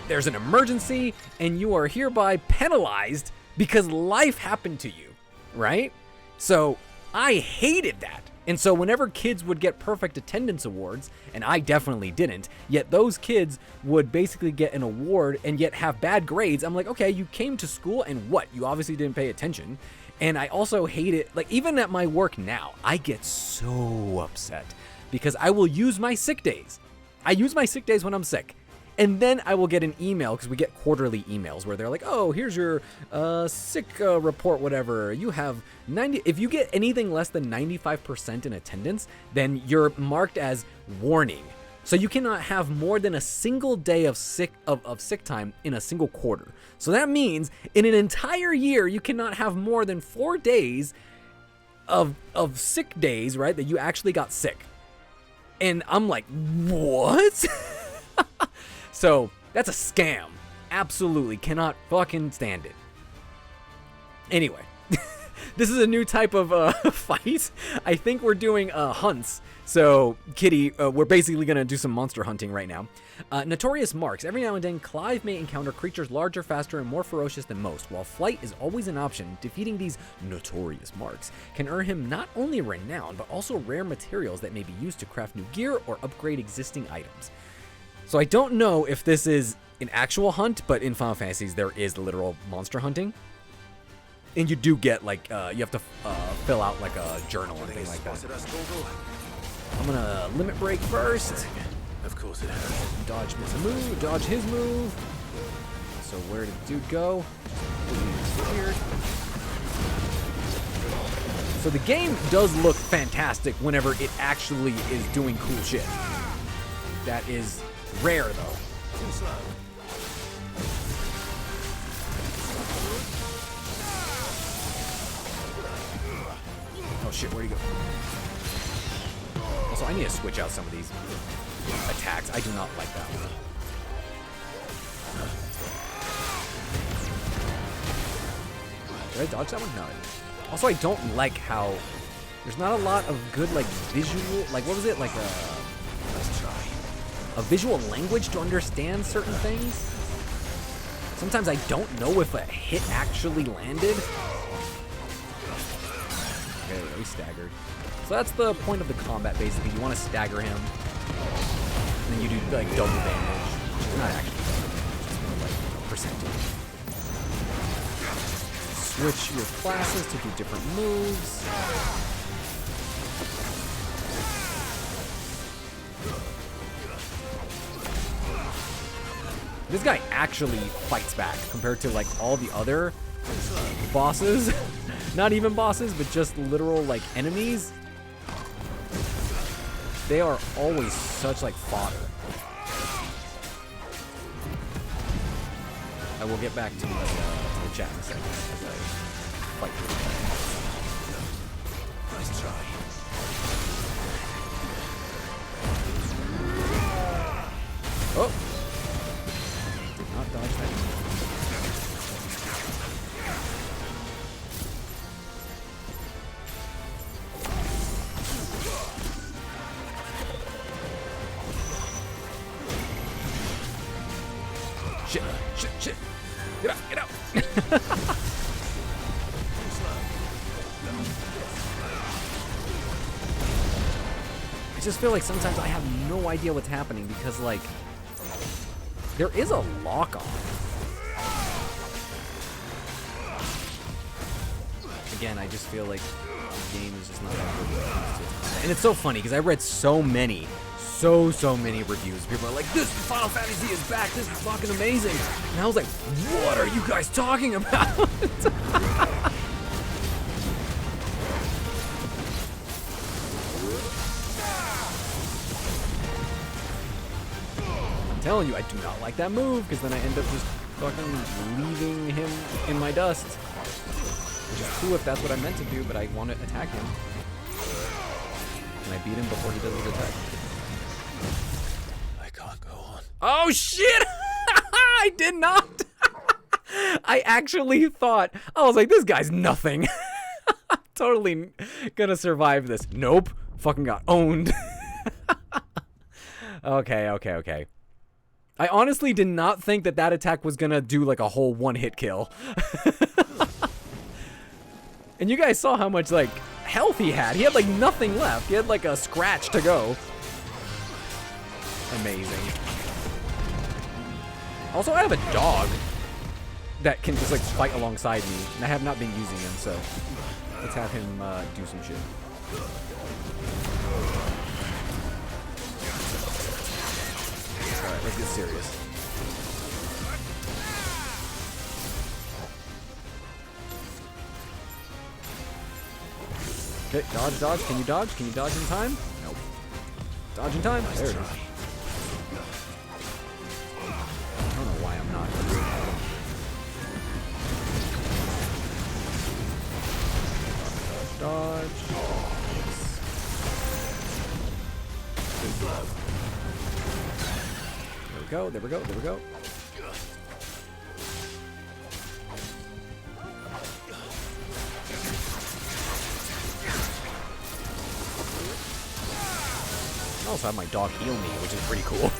there's an emergency, and you are hereby penalized because life happened to you, right? So, I hated that. And so whenever kids would get perfect attendance awards, and I definitely didn't, yet those kids would basically get an award and yet have bad grades, I'm like, okay, you came to school and what? You obviously didn't pay attention. And I also hate it, like even at my work now, I get so upset because I will use my sick days. I use my sick days when I'm sick. And then I will get an email, because we get quarterly emails where they're like, oh, here's your sick report, whatever. You have 90. If you get anything less than 95% in attendance, then you're marked as warning. So you cannot have more than a single day of sick time in a single quarter. So that means in an entire year, you cannot have more than 4 days of sick days, right, that you actually got sick. And I'm like, what? So, that's a scam. Absolutely cannot fucking stand it. Anyway, this is a new type of fight. I think we're doing hunts. So, Kitty, we're basically going to do some monster hunting right now. Notorious marks. Every now and then, Clive may encounter creatures larger, faster, and more ferocious than most. While flight is always an option, defeating these notorious marks can earn him not only renown, but also rare materials that may be used to craft new gear or upgrade existing items. So I don't know if this is an actual hunt, but in Final Fantasies there is literal monster hunting. And you do get like, you have to fill out like a journal or thing like that. I'm gonna limit break first. Of course it has. Dodge his move. So where did the dude go? Weird. So the game does look fantastic whenever it actually is doing cool shit. That is rare though. Oh shit, where'd he go? Also, I need to switch out some of these attacks. I do not like that one. Did I dodge that one? No. Also, I don't like how there's not a lot of good, like, visual, like, what was it? Like a visual language to understand certain things. Sometimes I don't know if a hit actually landed. Okay, he staggered. So that's the point of the combat, basically. You want to stagger him, and then you do, like, double damage. Which is not actually double damage, it's more like percentage. Switch your classes to do different moves. This guy actually fights back compared to, like, all the other bosses. Not even bosses, but just literal, like, enemies. They are always such, like, fodder. I will get back to the chat in a second as I fight through it. Nice try. Oh! Did not dodge that. Shit, shit, shit. Get out, get out. I just feel like sometimes I have no idea what's happening because, like, there is a lock on. Again, I just feel like the game is just not that good when it comes to it. And it's so funny because I read so many reviews. People are like, this Final Fantasy is back. This is fucking amazing. And I was like, what are you guys talking about? I'm telling you, I do not like that move because then I end up just fucking leaving him in my dust. Which is cool if that's what I meant to do, but I want to attack him. Can I beat him before he does his attack? I can't go on. Oh shit! I did not! I actually thought, I was like, this guy's nothing. I'm totally gonna survive this. Nope. Fucking got owned. Okay. I honestly did not think that that attack was gonna do like a whole one-hit kill. And you guys saw how much, like, health he had. He had, like, nothing left. He had, like, a scratch to go. Amazing. Also, I have a dog that can just, like, fight alongside me. And I have not been using him, so let's have him do some shit. Alright, let's get serious. Okay, dodge, dodge. Can you dodge? Can you dodge in time? Nope. Dodge in time? There it is. I don't know why I'm not using that. Dodge. There we go, there we go, there we go. I also have my dog heal me, which is pretty cool.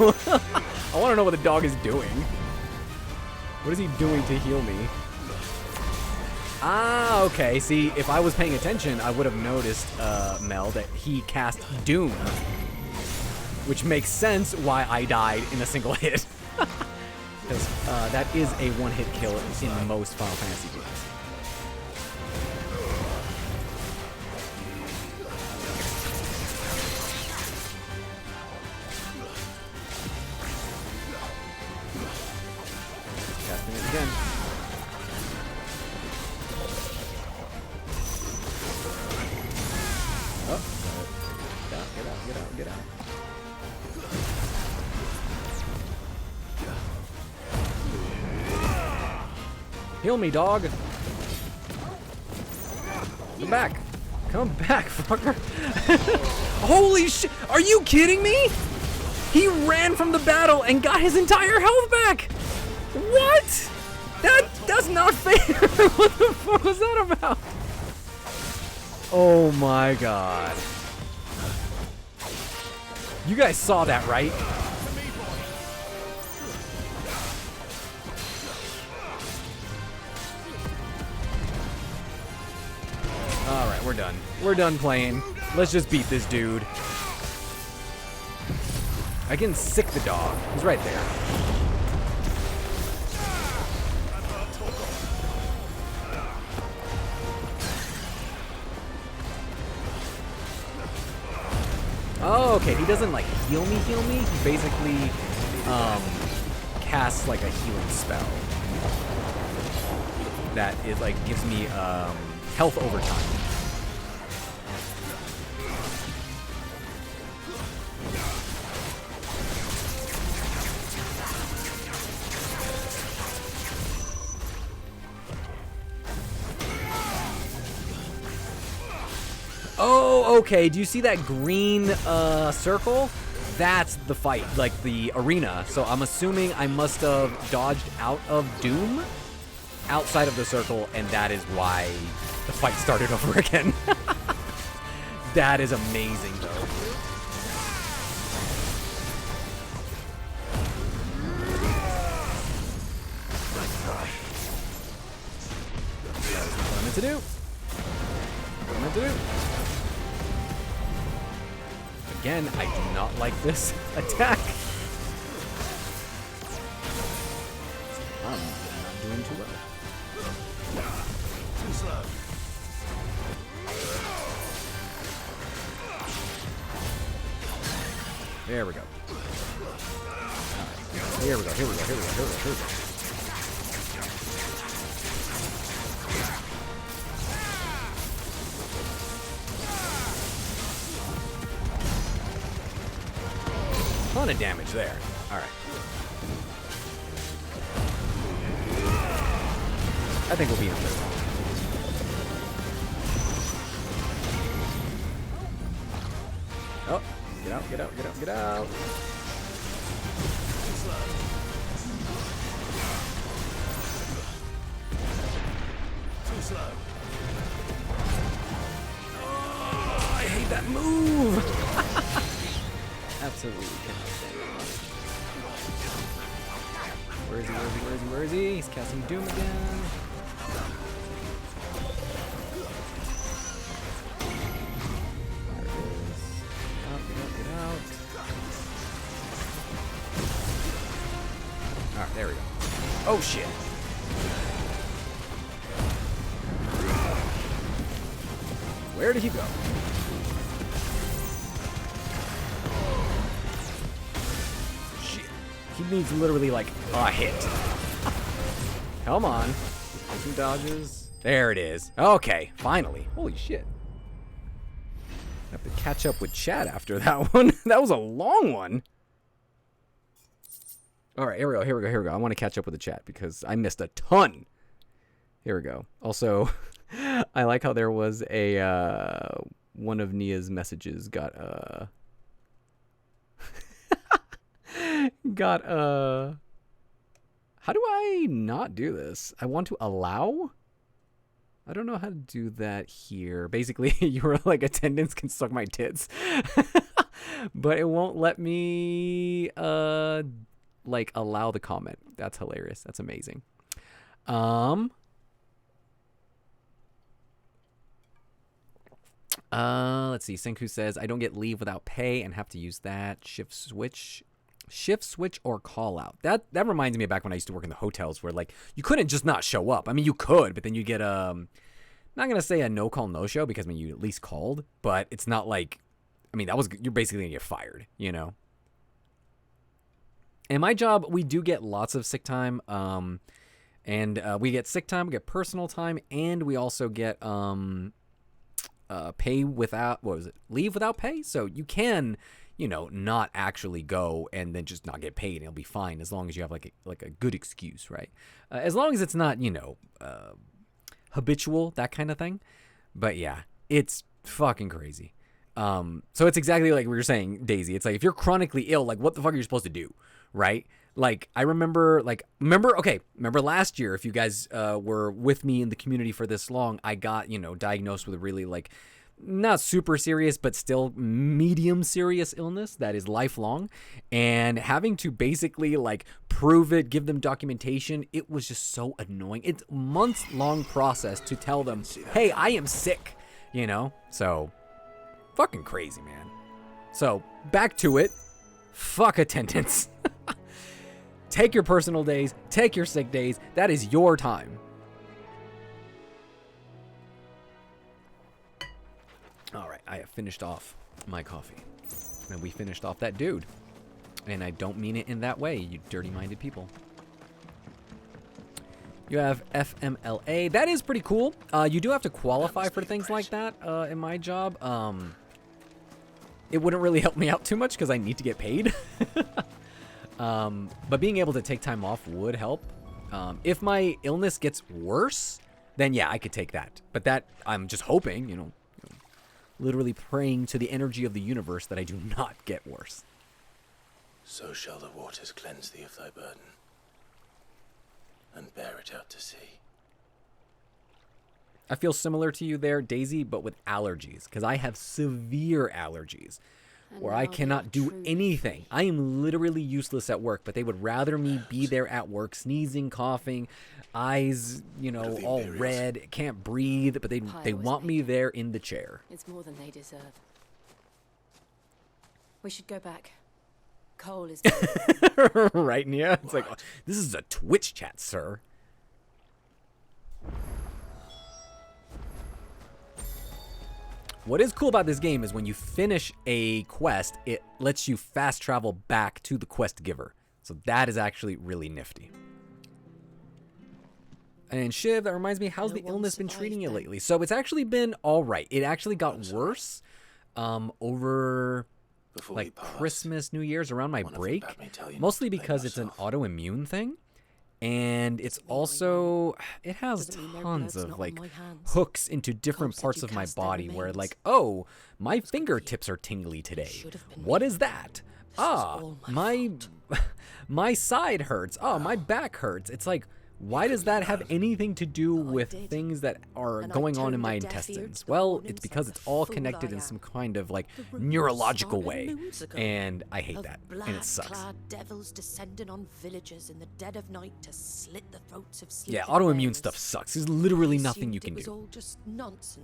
I want to know what the dog is doing. What is he doing to heal me? Ah, okay. See, if I was paying attention, I would have noticed, Mel, that he cast Doom. Which makes sense why I died in a single hit. Because that is a one-hit kill in most Final Fantasy games. Casting it again. Oh, get out, get out, get out, get out. Heal me, dog. Come back. Come back, fucker. Holy shit. Are you kidding me? He ran from the battle and got his entire health back. What? That's not fair. What the fuck was that about? Oh my god. You guys saw that, right? Alright, we're done. We're done playing. Let's just beat this dude. I can sick the dog. He's right there. Oh, okay. He doesn't like heal me. He basically casts like a healing spell that is like gives me health over time. Oh, okay. Do you see that green circle? That's the fight, like the arena. So I'm assuming I must have dodged out of Doom outside of the circle, and that is why the fight started over again. That is amazing, though. What I'm meant to do. What I'm meant to do. Again, I do not like this attack. I'm not doing too well. Too slow. There we go. Right. Here we go. Here we go. Ton of damage there. All right. I think we'll beat him this time. Oh, get out. Too slow. Oh, I hate that move. Absolutely cannot stand it. Where is he? He's casting Doom again. There it is. Get out. Alright, there we go. Oh shit. Where did he go? He needs literally like a hit. Come on. Get some dodges. There it is. Okay, finally. Holy shit. I have to catch up with chat after that one. That was a long one. All right, here we go. I want to catch up with the chat because I missed a ton. Here we go. Also, I like how there was a one of Nia's messages got how do I not do this? I want to allow? I don't know how to do that here. Basically, your like attendance can suck my tits. But it won't let me like allow the comment. That's hilarious. That's amazing. Let's see. Senku says, I don't get leave without pay and have to use that. Shift switch or call out. That reminds me of back when I used to work in the hotels where like you couldn't just not show up. I mean, you could, but then you get not gonna say a no call no show because I mean you at least called, but it's not like, I mean, you're basically gonna get fired, you know. In my job, we do get lots of sick time, and we get sick time, we get personal time, and we also get pay without, leave without pay. So you can, you know, not actually go and then just not get paid and it'll be fine as long as you have like a good excuse, right? As long as it's not, you know, habitual, that kind of thing. But yeah, it's Fucking crazy. So it's exactly like we were saying, Daisy. It's like if you're chronically ill, like what the fuck are you supposed to do, right? Like I remember last year, if you guys were with me in the community for this long, I got, diagnosed with a really like not super serious, but still medium serious illness that is lifelong, and having to basically like prove it, give them documentation, it was just so annoying. It's a months long process to tell them, hey, I am sick, so fucking crazy, man. So back to it. Fuck attendance. Take your personal days, take your sick days. That is your time. All right, I have finished off my coffee. And we finished off that dude. And I don't mean it in that way, you dirty-minded people. You have FMLA. That is pretty cool. You do have to qualify for things like that in my job. It wouldn't really help me out too much because I need to get paid. But being able to take time off would help. If my illness gets worse, then yeah, I could take that. But that, I'm just hoping, literally praying to the energy of the universe that I do not get worse. So shall the waters cleanse thee of thy burden, and bear it out to sea. I feel similar to you there, Daisy, but with allergies, because I have severe allergies where I cannot do anything. I am literally useless at work, but they would rather me be there at work, sneezing, coughing, eyes, all red, can't breathe, but they want me there in the chair. It's more than they deserve. We should go back. Cole is right, Nia? It's like, this is a Twitch chat, sir. What is cool about this game is when you finish a quest, it lets you fast travel back to the quest giver. So that is actually really nifty. And Shiv, that reminds me, how's the illness been treating you lately? So it's actually been all right. It actually got worse over like Christmas, New Year's, around my break. Mostly because it's an autoimmune thing. And it's also, it has tons of like hooks into different parts of my body where like, oh, my fingertips are tingly today. What is that? Ah, my side hurts. Oh, my back hurts. It's like, why does that have anything to do with things that are going on in my intestines? Well, it's because it's all connected in some kind of like neurological way, and I hate that, and it sucks. Devils descending on villagers in the dead of night to slit the throats of yeah, autoimmune stuff sucks. There's literally nothing you can do.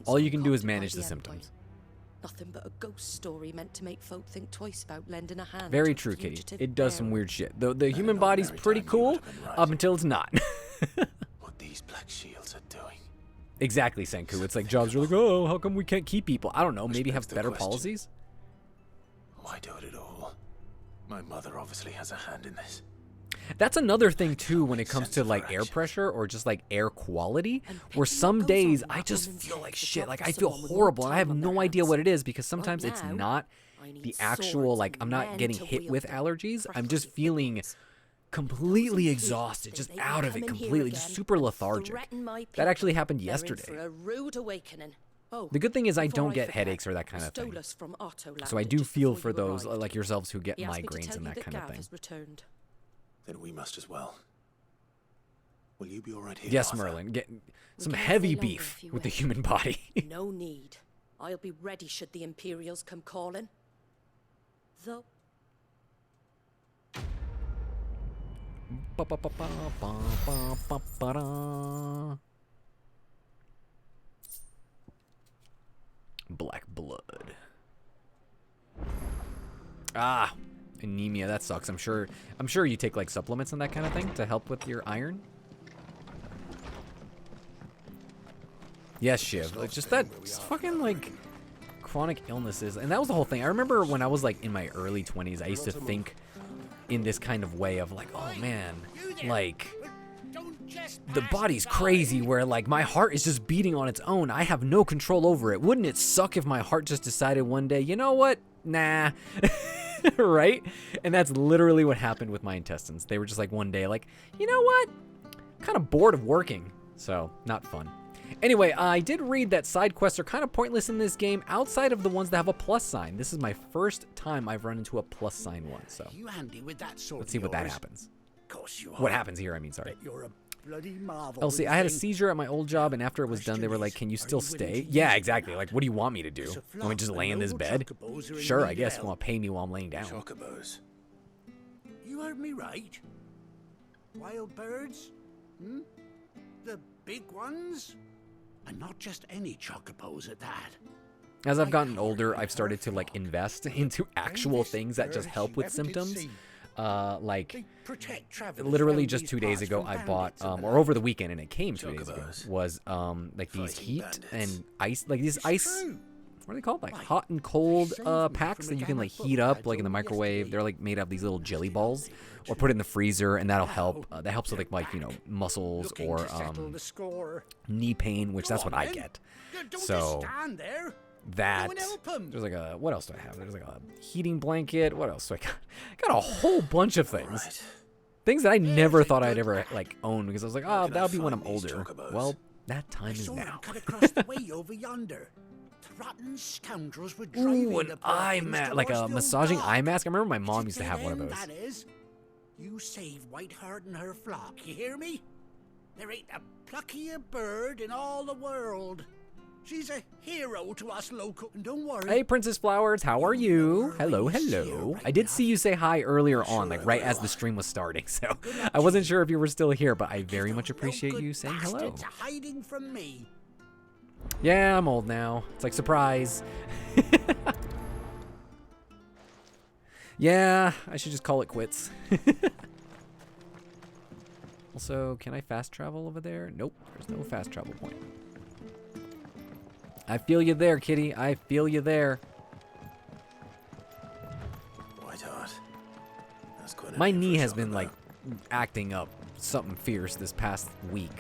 All you can do is manage the symptoms. Nothing but a ghost story meant to make folk think twice about lending a hand. Very true, Kitty. It does some weird shit. The human body's pretty cool up until it's not. What these black shields are doing. Exactly, Senku. It's like jobs are like, oh, how come we can't keep people? I don't know. Maybe have better policies? Why do it at all? My mother obviously has a hand in this. That's another thing too when it comes to like air pressure or just like air quality, where some days I just feel like shit, like I feel horrible and I have no idea what it is, because sometimes it's not the actual, like I'm not getting hit with allergies, I'm just feeling completely exhausted, just out of it completely, just super lethargic. That actually happened yesterday. The good thing is I don't get headaches or that kind of thing, so I do feel for those like yourselves who get migraines and that kind of thing. Then we must as well. Will you be all right here? Yes, Merlin. Get some heavy beef with the human body. No need. I'll be ready should the Imperials come calling. Though. Black blood. Ah. Anemia, that sucks. I'm sure you take like supplements and that kind of thing to help with your iron. Yes, Shiv. Like just fucking like chronic illnesses. And that was the whole thing. I remember when I was like in my early 20s, I used to think in this kind of way of like, oh man, like the body's crazy where like my heart is just beating on its own. I have no control over it. Wouldn't it suck if my heart just decided one day, you know what? Nah. Right? And that's literally what happened with my intestines. They were just like one day like, you know what? Kind of bored of working. So, not fun. Anyway, I did read that side quests are kind of pointless in this game outside of the ones that have a plus sign. This is my first time I've run into a plus sign one, so You handy with that sword let's see of what that yours? happens. Course you What are. happens here, I mean, sorry. Bet you're a bloody marvel. Elsie, with I had a thing. seizure at my old job, and after it was done, they were like, can you still stay? Yeah, exactly. Like, what do you want me to do? Want me to just lay in this bed? Sure, I guess. Want to pay me while I'm laying down. Chocobos. You heard me right. Wild birds? Hmm? The big ones? And not just any chocobos at that. As I've gotten older, I've started to like invest into actual things that just help with symptoms. Like literally just 2 days ago, I bought, or over the weekend, and it came 2 days ago, was like these heat and ice, like these ice, what are they called? Like hot and cold packs that you can like heat up like in the microwave. They're like made of these little jelly balls, or put it in the freezer, and that'll help. That helps with like you know, muscles or knee pain, which that's what I get. So that, there's like a, what else do I have? There's like a heating blanket. What else do I got? I got a whole bunch of things. Things that I never thought I'd ever like own, because I was like, oh, that'll be when I'm older. Well, that time is now. Cut across the way over yonder. The rotten scoundrels were driving Ooh, an the eye Perkins mask, to like a Orstall massaging Dock. eye mask. I remember my mom To used to have one of them, those. That is, you save Whiteheart and her flock, you hear me? There ain't a pluckier bird in all the world. She's a hero to us local. And don't worry. Hey, Princess Flowers, how are you? Hello, hello. I did see you say hi earlier on, like right as the stream was starting, so I wasn't sure if you were still here, but I very much appreciate you saying hello. Bastards are hiding from me. Yeah, I'm old now. It's like, surprise. Yeah, I should just call it quits. Also, can I fast travel over there? Nope, there's no fast travel point. I feel you there, kitty. I feel you there. Whiteheart. That's quite My a name for knee a has been chocobo. like acting up something fierce this past week.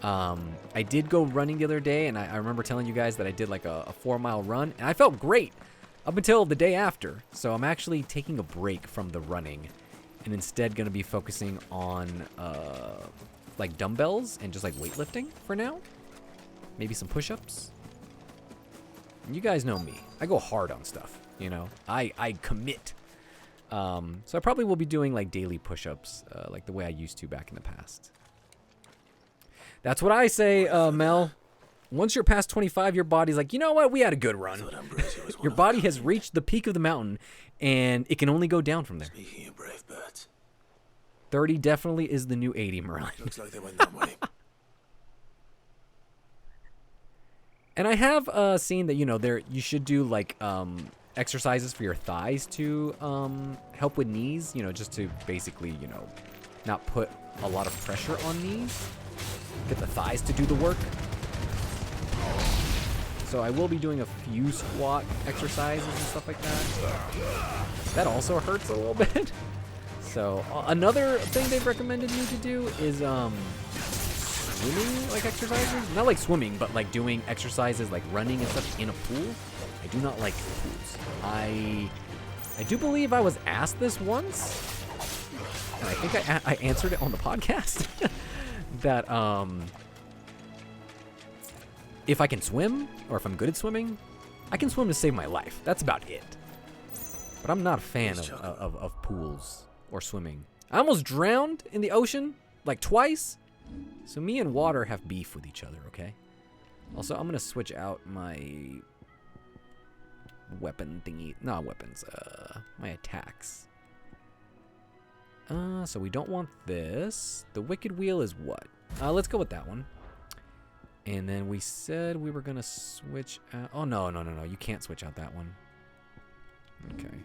I did go running the other day, and I remember telling you guys that I did like a 4-mile run, and I felt great up until the day after. So I'm actually taking a break from the running, and instead going to be focusing on like dumbbells and just like weightlifting for now. Maybe some push-ups. You guys know me. I go hard on stuff, you know. I commit. So I probably will be doing like daily push-ups like the way I used to back in the past. That's what I say, Mel. Once you're past 25, your body's like, you know what? We had a good run. Your body has reached the peak of the mountain, and it can only go down from there. Speaking of brave birds. 30 definitely is the new 80, Merlin. Looks like they went that way. And I have seen that, you know, you should do like exercises for your thighs to help with knees, you know, just to basically, you know, not put a lot of pressure on knees. Get the thighs to do the work. So I will be doing a few squat exercises and stuff like that. That also hurts a little bit. So another thing they've recommended me to do is swimming like exercises. Not like swimming, but like doing exercises like running and stuff in a pool. I do not like pools. I do believe I was asked this once, and I think I answered it on the podcast. That if I can swim, or if I'm good at swimming, I can swim to save my life. That's about it. But I'm not a fan of pools or swimming. I almost drowned in the ocean, like twice. So me and water have beef with each other, okay? Also, I'm gonna switch out my weapon thingy. Not weapons, my attacks. So we don't want this. The Wicked Wheel is what? Let's go with that one. And then we said we were gonna switch out. Oh, no. You can't switch out that one. Okay.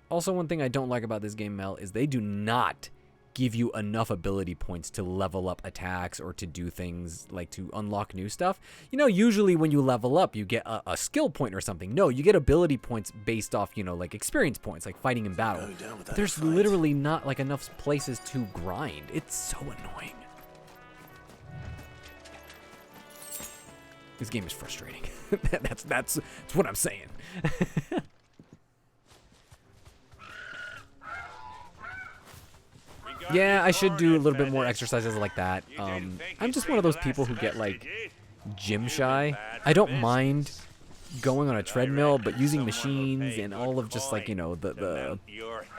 Also, one thing I don't like about this game, Mel, is they do not give you enough ability points to level up attacks or to do things like to unlock new stuff. You know, usually when you level up, you get a skill point or something. No, you get ability points based off, you know, like experience points, like fighting in battle. But there's literally not like enough places to grind. It's so annoying. This game is frustrating. that's what I'm saying. Yeah, I should do a little bit more exercises like that. I'm just one of those people who get like gym shy. I don't mind going on a treadmill, but using machines and all of just like, you know,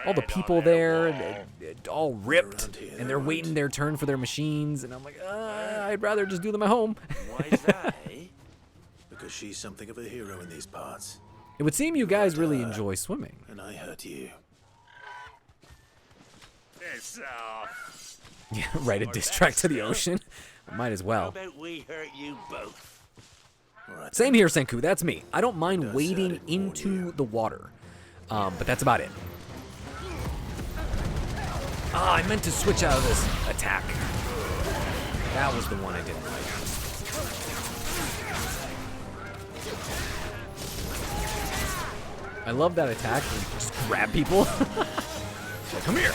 all the people there, they're all ripped and they're waiting their turn for their machines, and I'm like, I'd rather just do them at home. Why is that, eh? Because she's something of a hero in these parts. It would seem you guys really enjoy swimming. And I hurt you. Yeah, write a diss track to the ocean. Might as well. How about we hurt you both? Right. Same here, Senku. That's me. I don't mind wading into the water, but that's about it. Ah, I meant to switch out of this attack. That was the one I didn't like. I love that attack where you just grab people. Like, come here.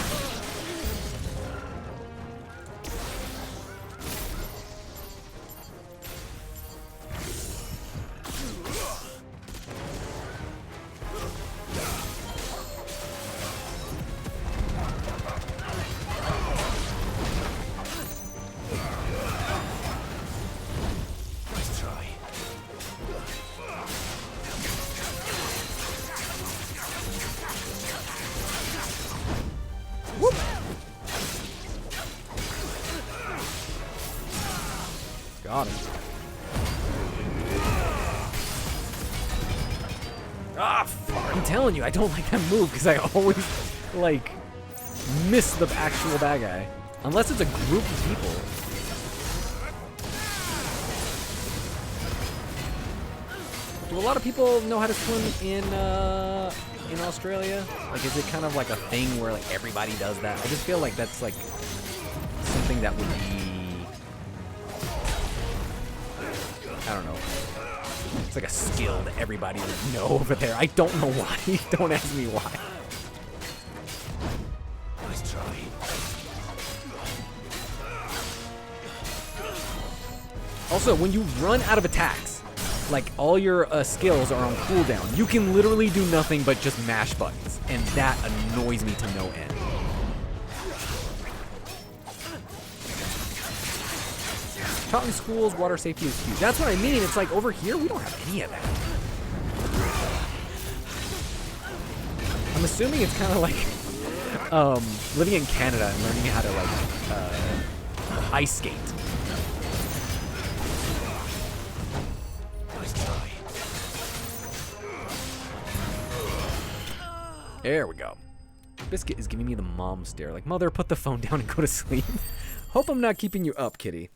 Got him. Ah, fuck. I'm telling you, I don't like that move because I always, like, miss the actual bad guy. Unless it's a group of people. Do a lot of people know how to swim in Australia? Like, is it kind of like a thing where, like, everybody does that? I just feel like that's, like, something that would be... I don't know. It's like a skill that everybody would know over there. I don't know why. Don't ask me why. Nice try. Also, when you run out of attacks, like all your skills are on cooldown, you can literally do nothing but just mash buttons. And that annoys me to no end. Taught in schools, water safety is huge. That's what I mean. It's like over here, we don't have any of that. I'm assuming it's kind of like living in Canada and learning how to like ice skate. There we go. Biscuit is giving me the mom stare. Like, mother, put the phone down and go to sleep. Hope I'm not keeping you up, kitty.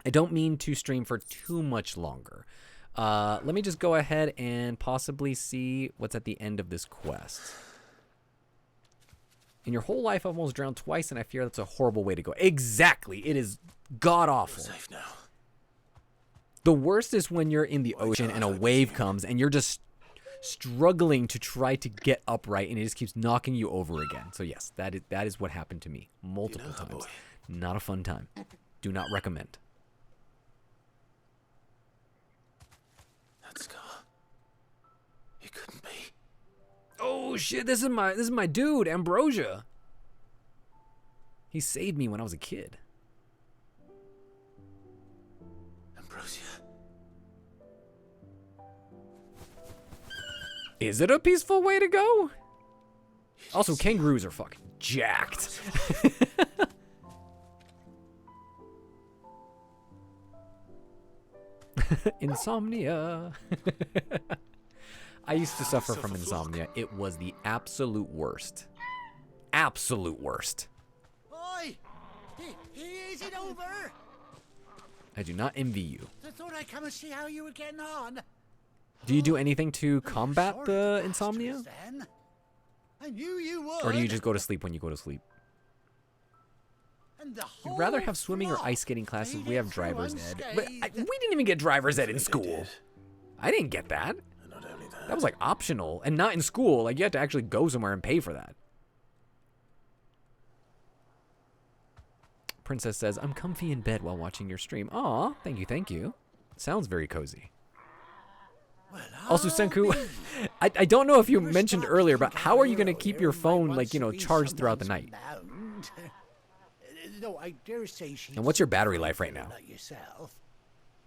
I don't mean to stream for too much longer. Let me just go ahead and possibly see what's at the end of this quest. In your whole life, I've almost drowned twice, and I fear that's a horrible way to go. Exactly. It is god-awful. Safe now. The worst is when you're in the ocean and a wave comes, and you're just struggling to try to get upright, and it just keeps knocking you over again. So yes, that is what happened to me multiple times. Not a fun time. Do not recommend. That scar. It couldn't be. Oh shit, this is my dude, Ambrosia. He saved me when I was a kid. Ambrosia. Is it a peaceful way to go? Also, kangaroos are fucking jacked. Insomnia. I used to suffer from insomnia. It was the absolute worst. Absolute worst. Oi! Is it over? I do not envy you. I thought I'd come and see how you were getting on. Do you do anything to combat the insomnia? Then. I knew you would. Or do you just go to sleep when you go to sleep? You'd rather have swimming or ice skating classes. We have driver's ed. But we didn't even get driver's ed in school. I didn't get that. Not only that. That was like optional and not in school. Like you had to actually go somewhere and pay for that. Princess says, I'm comfy in bed while watching your stream. Aw, thank you, thank you. Sounds very cozy. Well, Also, Senku, I don't know if you mentioned earlier, but how are you going to keep your phone, like, you know, charged throughout the night? though I dare say she's... And what's your battery life right now? Like yourself.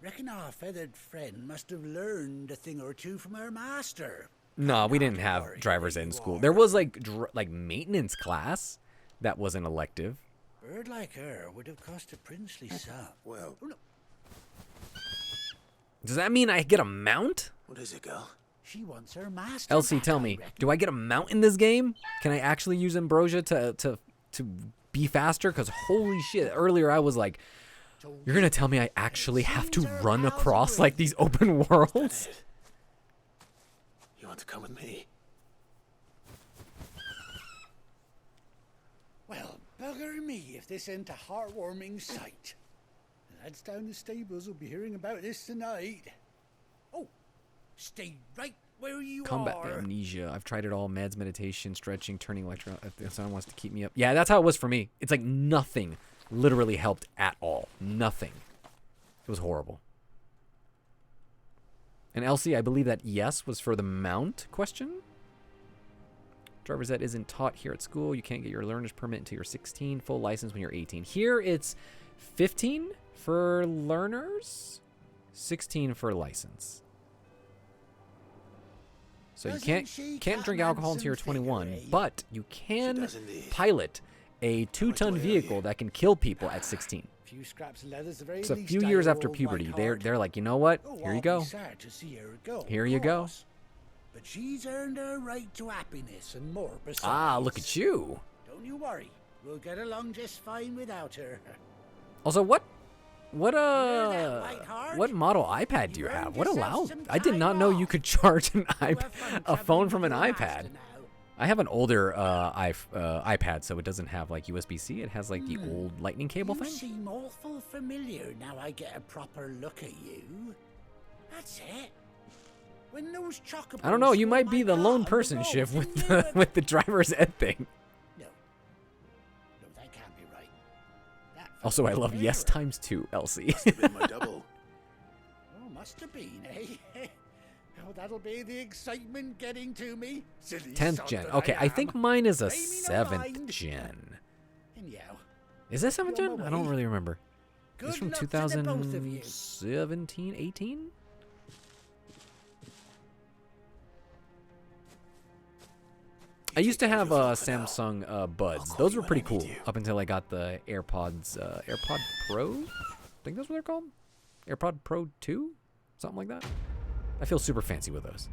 Reckon our feathered friend must have learned a thing or two from her master. No, we didn't have driver's ed in school. There was like maintenance class that was an elective. Bird like her would have cost a princely sum. Well, Does that mean I get a mount? what is it, girl? She wants her master. Elsie, back, tell I me, reckon. do I get a mount in this game? Can I actually use ambrosia to be faster? Because holy shit, earlier I was like, you're gonna tell me I actually have to run across like these open worlds? You want to come with me? Well, bugger me if this ain't a heartwarming sight. The lads down the stables will be hearing about this tonight. Oh, stay right where you Combat are. amnesia. I've tried it all. Meds, meditation, stretching, turning electron. If someone wants to keep me up. Yeah, that's how it was for me. It's like nothing literally helped at all. Nothing. It was horrible. And Elsie, I believe that yes was for the mount question. Driver's ed isn't taught here at school. You can't get your learner's permit until you're 16. Full license when you're 18. Here it's 15 for learners, 16 for license. So you can't drink alcohol until you're 21, but you can pilot a 2-ton vehicle that can kill people at 16. Few scraps of leather's the very It's a least few I years owe after my puberty. heart. They're like, you know what? Oh, Here I'll you be go. sad to see her go, Here of you go. course. But she's earned her right to happiness and more besides. Ah, look at you. Don't you worry. We'll get along just fine without her. Also, what White Heart? model iPad do you have? What yourself allows? some I did time not know you off. could charge an Have fun a phone from an traveling with your iPad. master now. I have an older iPad, so it doesn't have like USB-C. It has like the old lightning cable You thing. seem awful familiar now I get a proper look at you. That's it. When those chocobos I don't know. You were might my be the lone god, person, the Shiv, road, with didn't the you? with the driver's ed thing. No, that can't be right. That Also, I fucking love yes terror. ×2, Elsie. Must have been my double. Oh, must have been, eh? Oh, that'll be the excitement getting to me. Silly 10th sod gen. that Okay, I am. think mine is a Pay me no 7th mind. gen. Anyhow, Is that 7th You're on gen? my I don't way. really remember. good It's from luck to the both of you. 2017, 18? I used to have Samsung Buds. call Those you were when pretty I cool need you. up until I got the AirPods, AirPod Pro? I think that's what they're called? AirPod Pro 2? Something like that. I feel super fancy with those.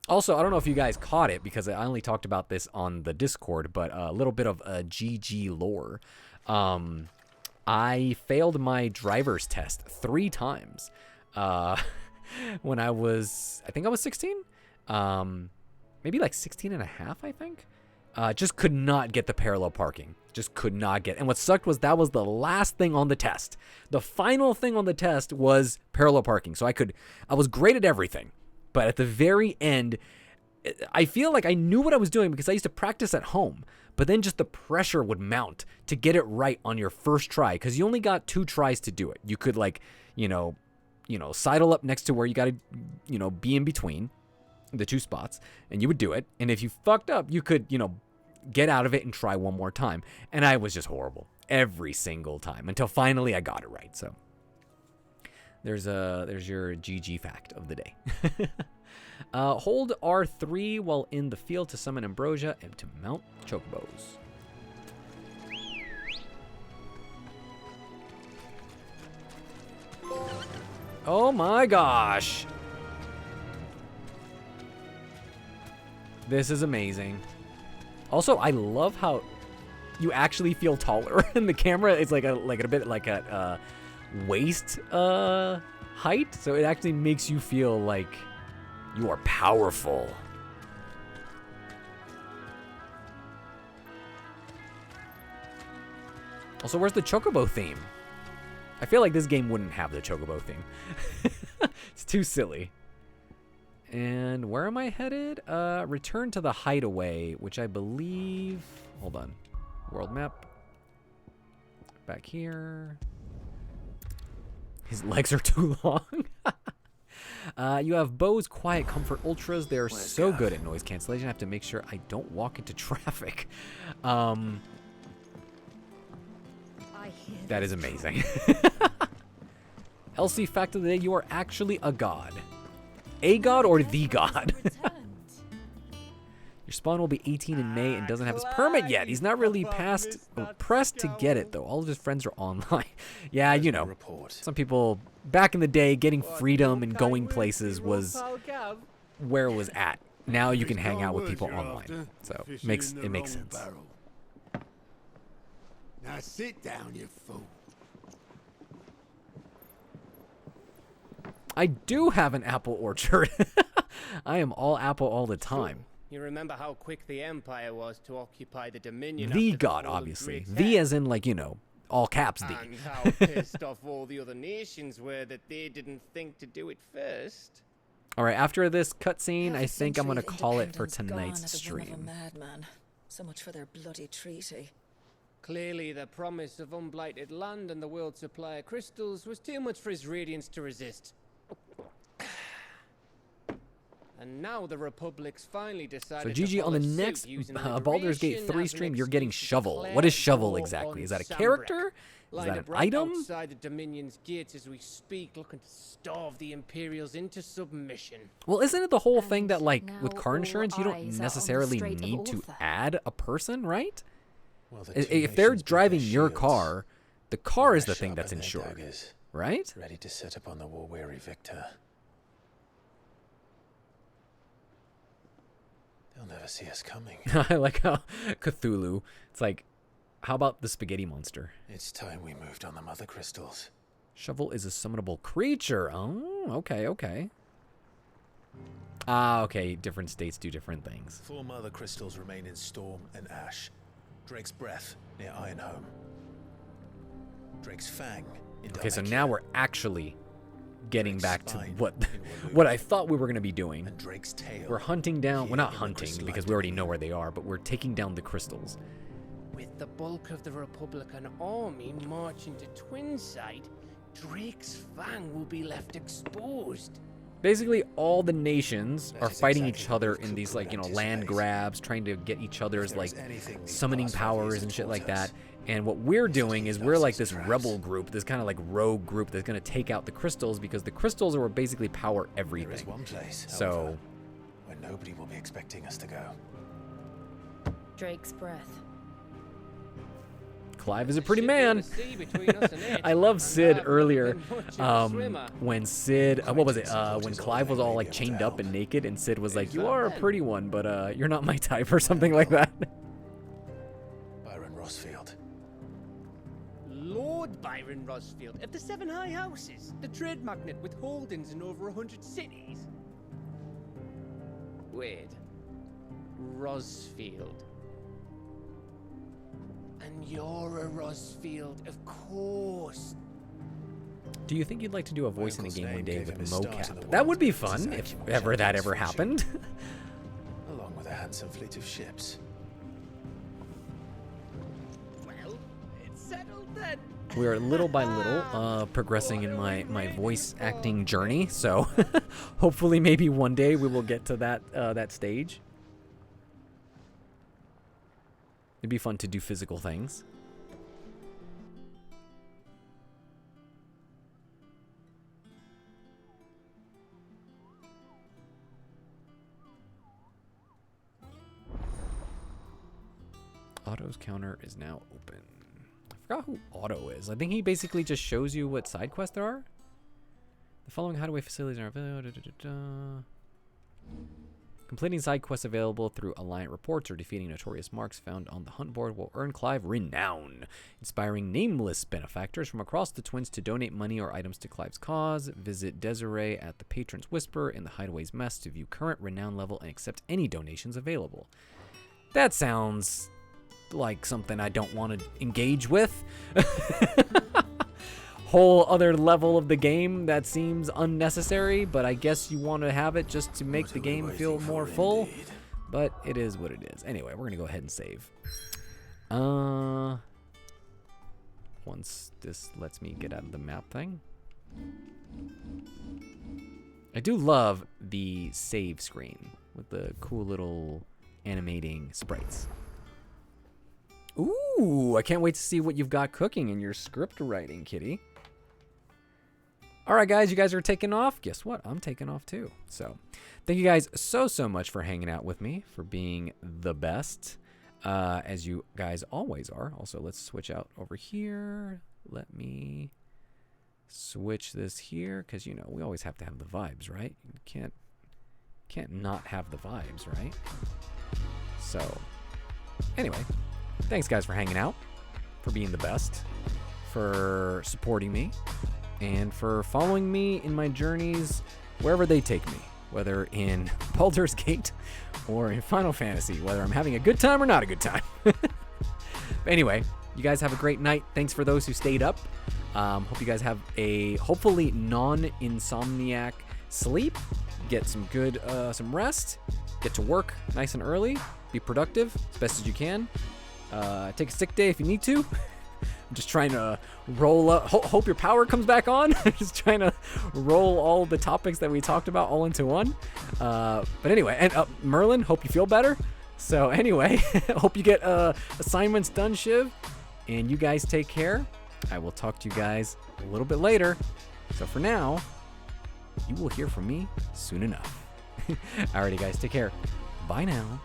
Also, I don't know if you guys caught it because I only talked about this on the Discord, but a little bit of GG lore. I failed my driver's test 3 times when I think I was 16. Maybe like 16 and a half, I think. Just could not get the parallel parking. Just could not get. And what sucked was that was the last thing on the test. The final thing on the test was parallel parking. So I was great at everything. But at the very end, I feel like I knew what I was doing because I used to practice at home. But then just the pressure would mount to get it right on your first try because you only got 2 tries to do it. You could sidle up next to where you got to, be in between the 2 spots, and you would do it. And if you fucked up, you could, get out of it and try one more time. And I was just horrible every single time until finally I got it right. So there's your GG fact of the day. Hold R3 while in the field to summon Ambrosia and to mount Chocobos. Oh my gosh. This is amazing. Also, I love how you actually feel taller in the camera. It's like a bit like a waist height, so it actually makes you feel like you are powerful. Also, where's the Chocobo theme? I feel like this game wouldn't have the Chocobo theme. It's too silly. And where am I headed? Return to the hideaway, which I believe... Hold on. World map. Back here. His legs are too long. You have Bose Quiet Comfort Ultras. They're so good at noise cancellation. I have to make sure I don't walk into traffic. That is amazing. Elsie, fact of the day, you are actually a god. A god or the god? Your spawn will be 18 in May and doesn't have his permit yet. He's not really pressed to get it, though. All of his friends are online. Yeah, you know, some people back in the day, getting freedom and going places was where it was at. Now you can hang out with people online. So it makes sense. Now sit down, you fool. I do have an apple orchard. I am all apple all the time. You remember how quick the Empire was to occupy the Dominion? The god, obviously. The as in, like, you know, all caps the. And how pissed off all the other nations were that they didn't think to do it first. All right, after this cutscene, I think I'm going to call it for tonight's stream. Madman. So much for their bloody treaty. Clearly, the promise of unblighted land and the world's supply of crystals was too much for his radiance to resist. And now the Republic's finally decided. So GG on the next Baldur's Gate 3 stream, you're getting Shovel. What is Shovel exactly? Is that a character? Is that an item? Outside the Dominion's gates as we speak, looking to starve the Imperials into submission. Well, isn't it the whole thing that, like, with car insurance, you don't necessarily need to add a person, right? Well, if they're driving your car, the car is the thing that's insured, right? Ready to set upon the war-weary victor. They'll never see us coming. I like how Cthulhu, it's like, how about the spaghetti monster? It's time we moved on the mother crystals. Shovel is a summonable creature. Oh, okay. Ah, okay, different states do different things. 4 mother crystals remain in Storm and Ash. Drake's Breath near Ironhome. Drake's Fang in Okay, so now we're actually getting back to what I thought we were going to be doing. And Drake's Tail. We're hunting down, we're not hunting because we already know where they are, but we're taking down the crystals. With the bulk of the Republican army marching to Twinside, Drake's Fang will be left exposed. Basically, all the nations are fighting each other in these, like, you know, land grabs, trying to get each other's, like, summoning powers and shit like that. And what we're doing is we're like this rebel group, this kind of like rogue group that's going to take out the crystals because the crystals are basically power everything. There is one place, so, where nobody will be expecting us to go. Drake's Breath. Clive is a pretty man. I love Sid earlier. When Sid, what was it? When Clive was all like chained up and naked, and Sid was like, "You are a pretty one, but you're not my type," or something like that. Byron Rosfield. Lord Byron Rosfield of the 7 High Houses, the trade magnate with holdings in over 100 cities. Wait, Rosfield. And you're a Rosfield, of course. Do you think you'd like to do a voice in a game one day with mocap? That would be fun, if ever that ever happened. Along with a handsome fleet of ships. Well, it's settled then. We're little by little progressing in my voice acting journey, so hopefully maybe one day we will get to that stage. It'd be fun to do physical things. Otto's counter is now open. I forgot who Otto is. I think he basically just shows you what side quests there are. The following hideaway facilities are available. Completing side quests available through Alliant reports or defeating notorious marks found on the hunt board will earn Clive renown, inspiring nameless benefactors from across the Twins to donate money or items to Clive's cause. Visit Desiree at the Patron's Whisper in the Hideaway's Mess to view current renown level and accept any donations available. That sounds like something I don't want to engage with. Whole other level of the game that seems unnecessary, but I guess you want to have it just to make the game feel more full. But it is what it is. Anyway, we're gonna go ahead and save. Once this lets me get out of the map thing. I do love the save screen with the cool little animating sprites. Ooh, I can't wait to see what you've got cooking in your script writing, kitty. All right, guys, you guys are taking off. Guess what? I'm taking off too. So thank you guys so much for hanging out with me, for being the best, as you guys always are. Also, let's switch out over here. Let me switch this here, because, you know, we always have to have the vibes, right? You can't not have the vibes, right? So anyway, thanks guys for hanging out, for being the best, for supporting me, and for following me in my journeys wherever they take me, whether in Baldur's Gate or in Final Fantasy, whether I'm having a good time or not a good time. But anyway, you guys have a great night. Thanks for those who stayed up. Hope you guys have a hopefully non-insomniac sleep. Get some good, some rest. Get to work nice and early. Be productive as best as you can. Take a sick day if you need to. I'm just trying to roll up. Hope your power comes back on. Just trying to roll all the topics that we talked about all into one. But anyway, and Merlin, hope you feel better. So anyway, hope you get assignments done, Shiv. And you guys take care. I will talk to you guys a little bit later. So for now, you will hear from me soon enough. Alrighty, guys, take care. Bye now.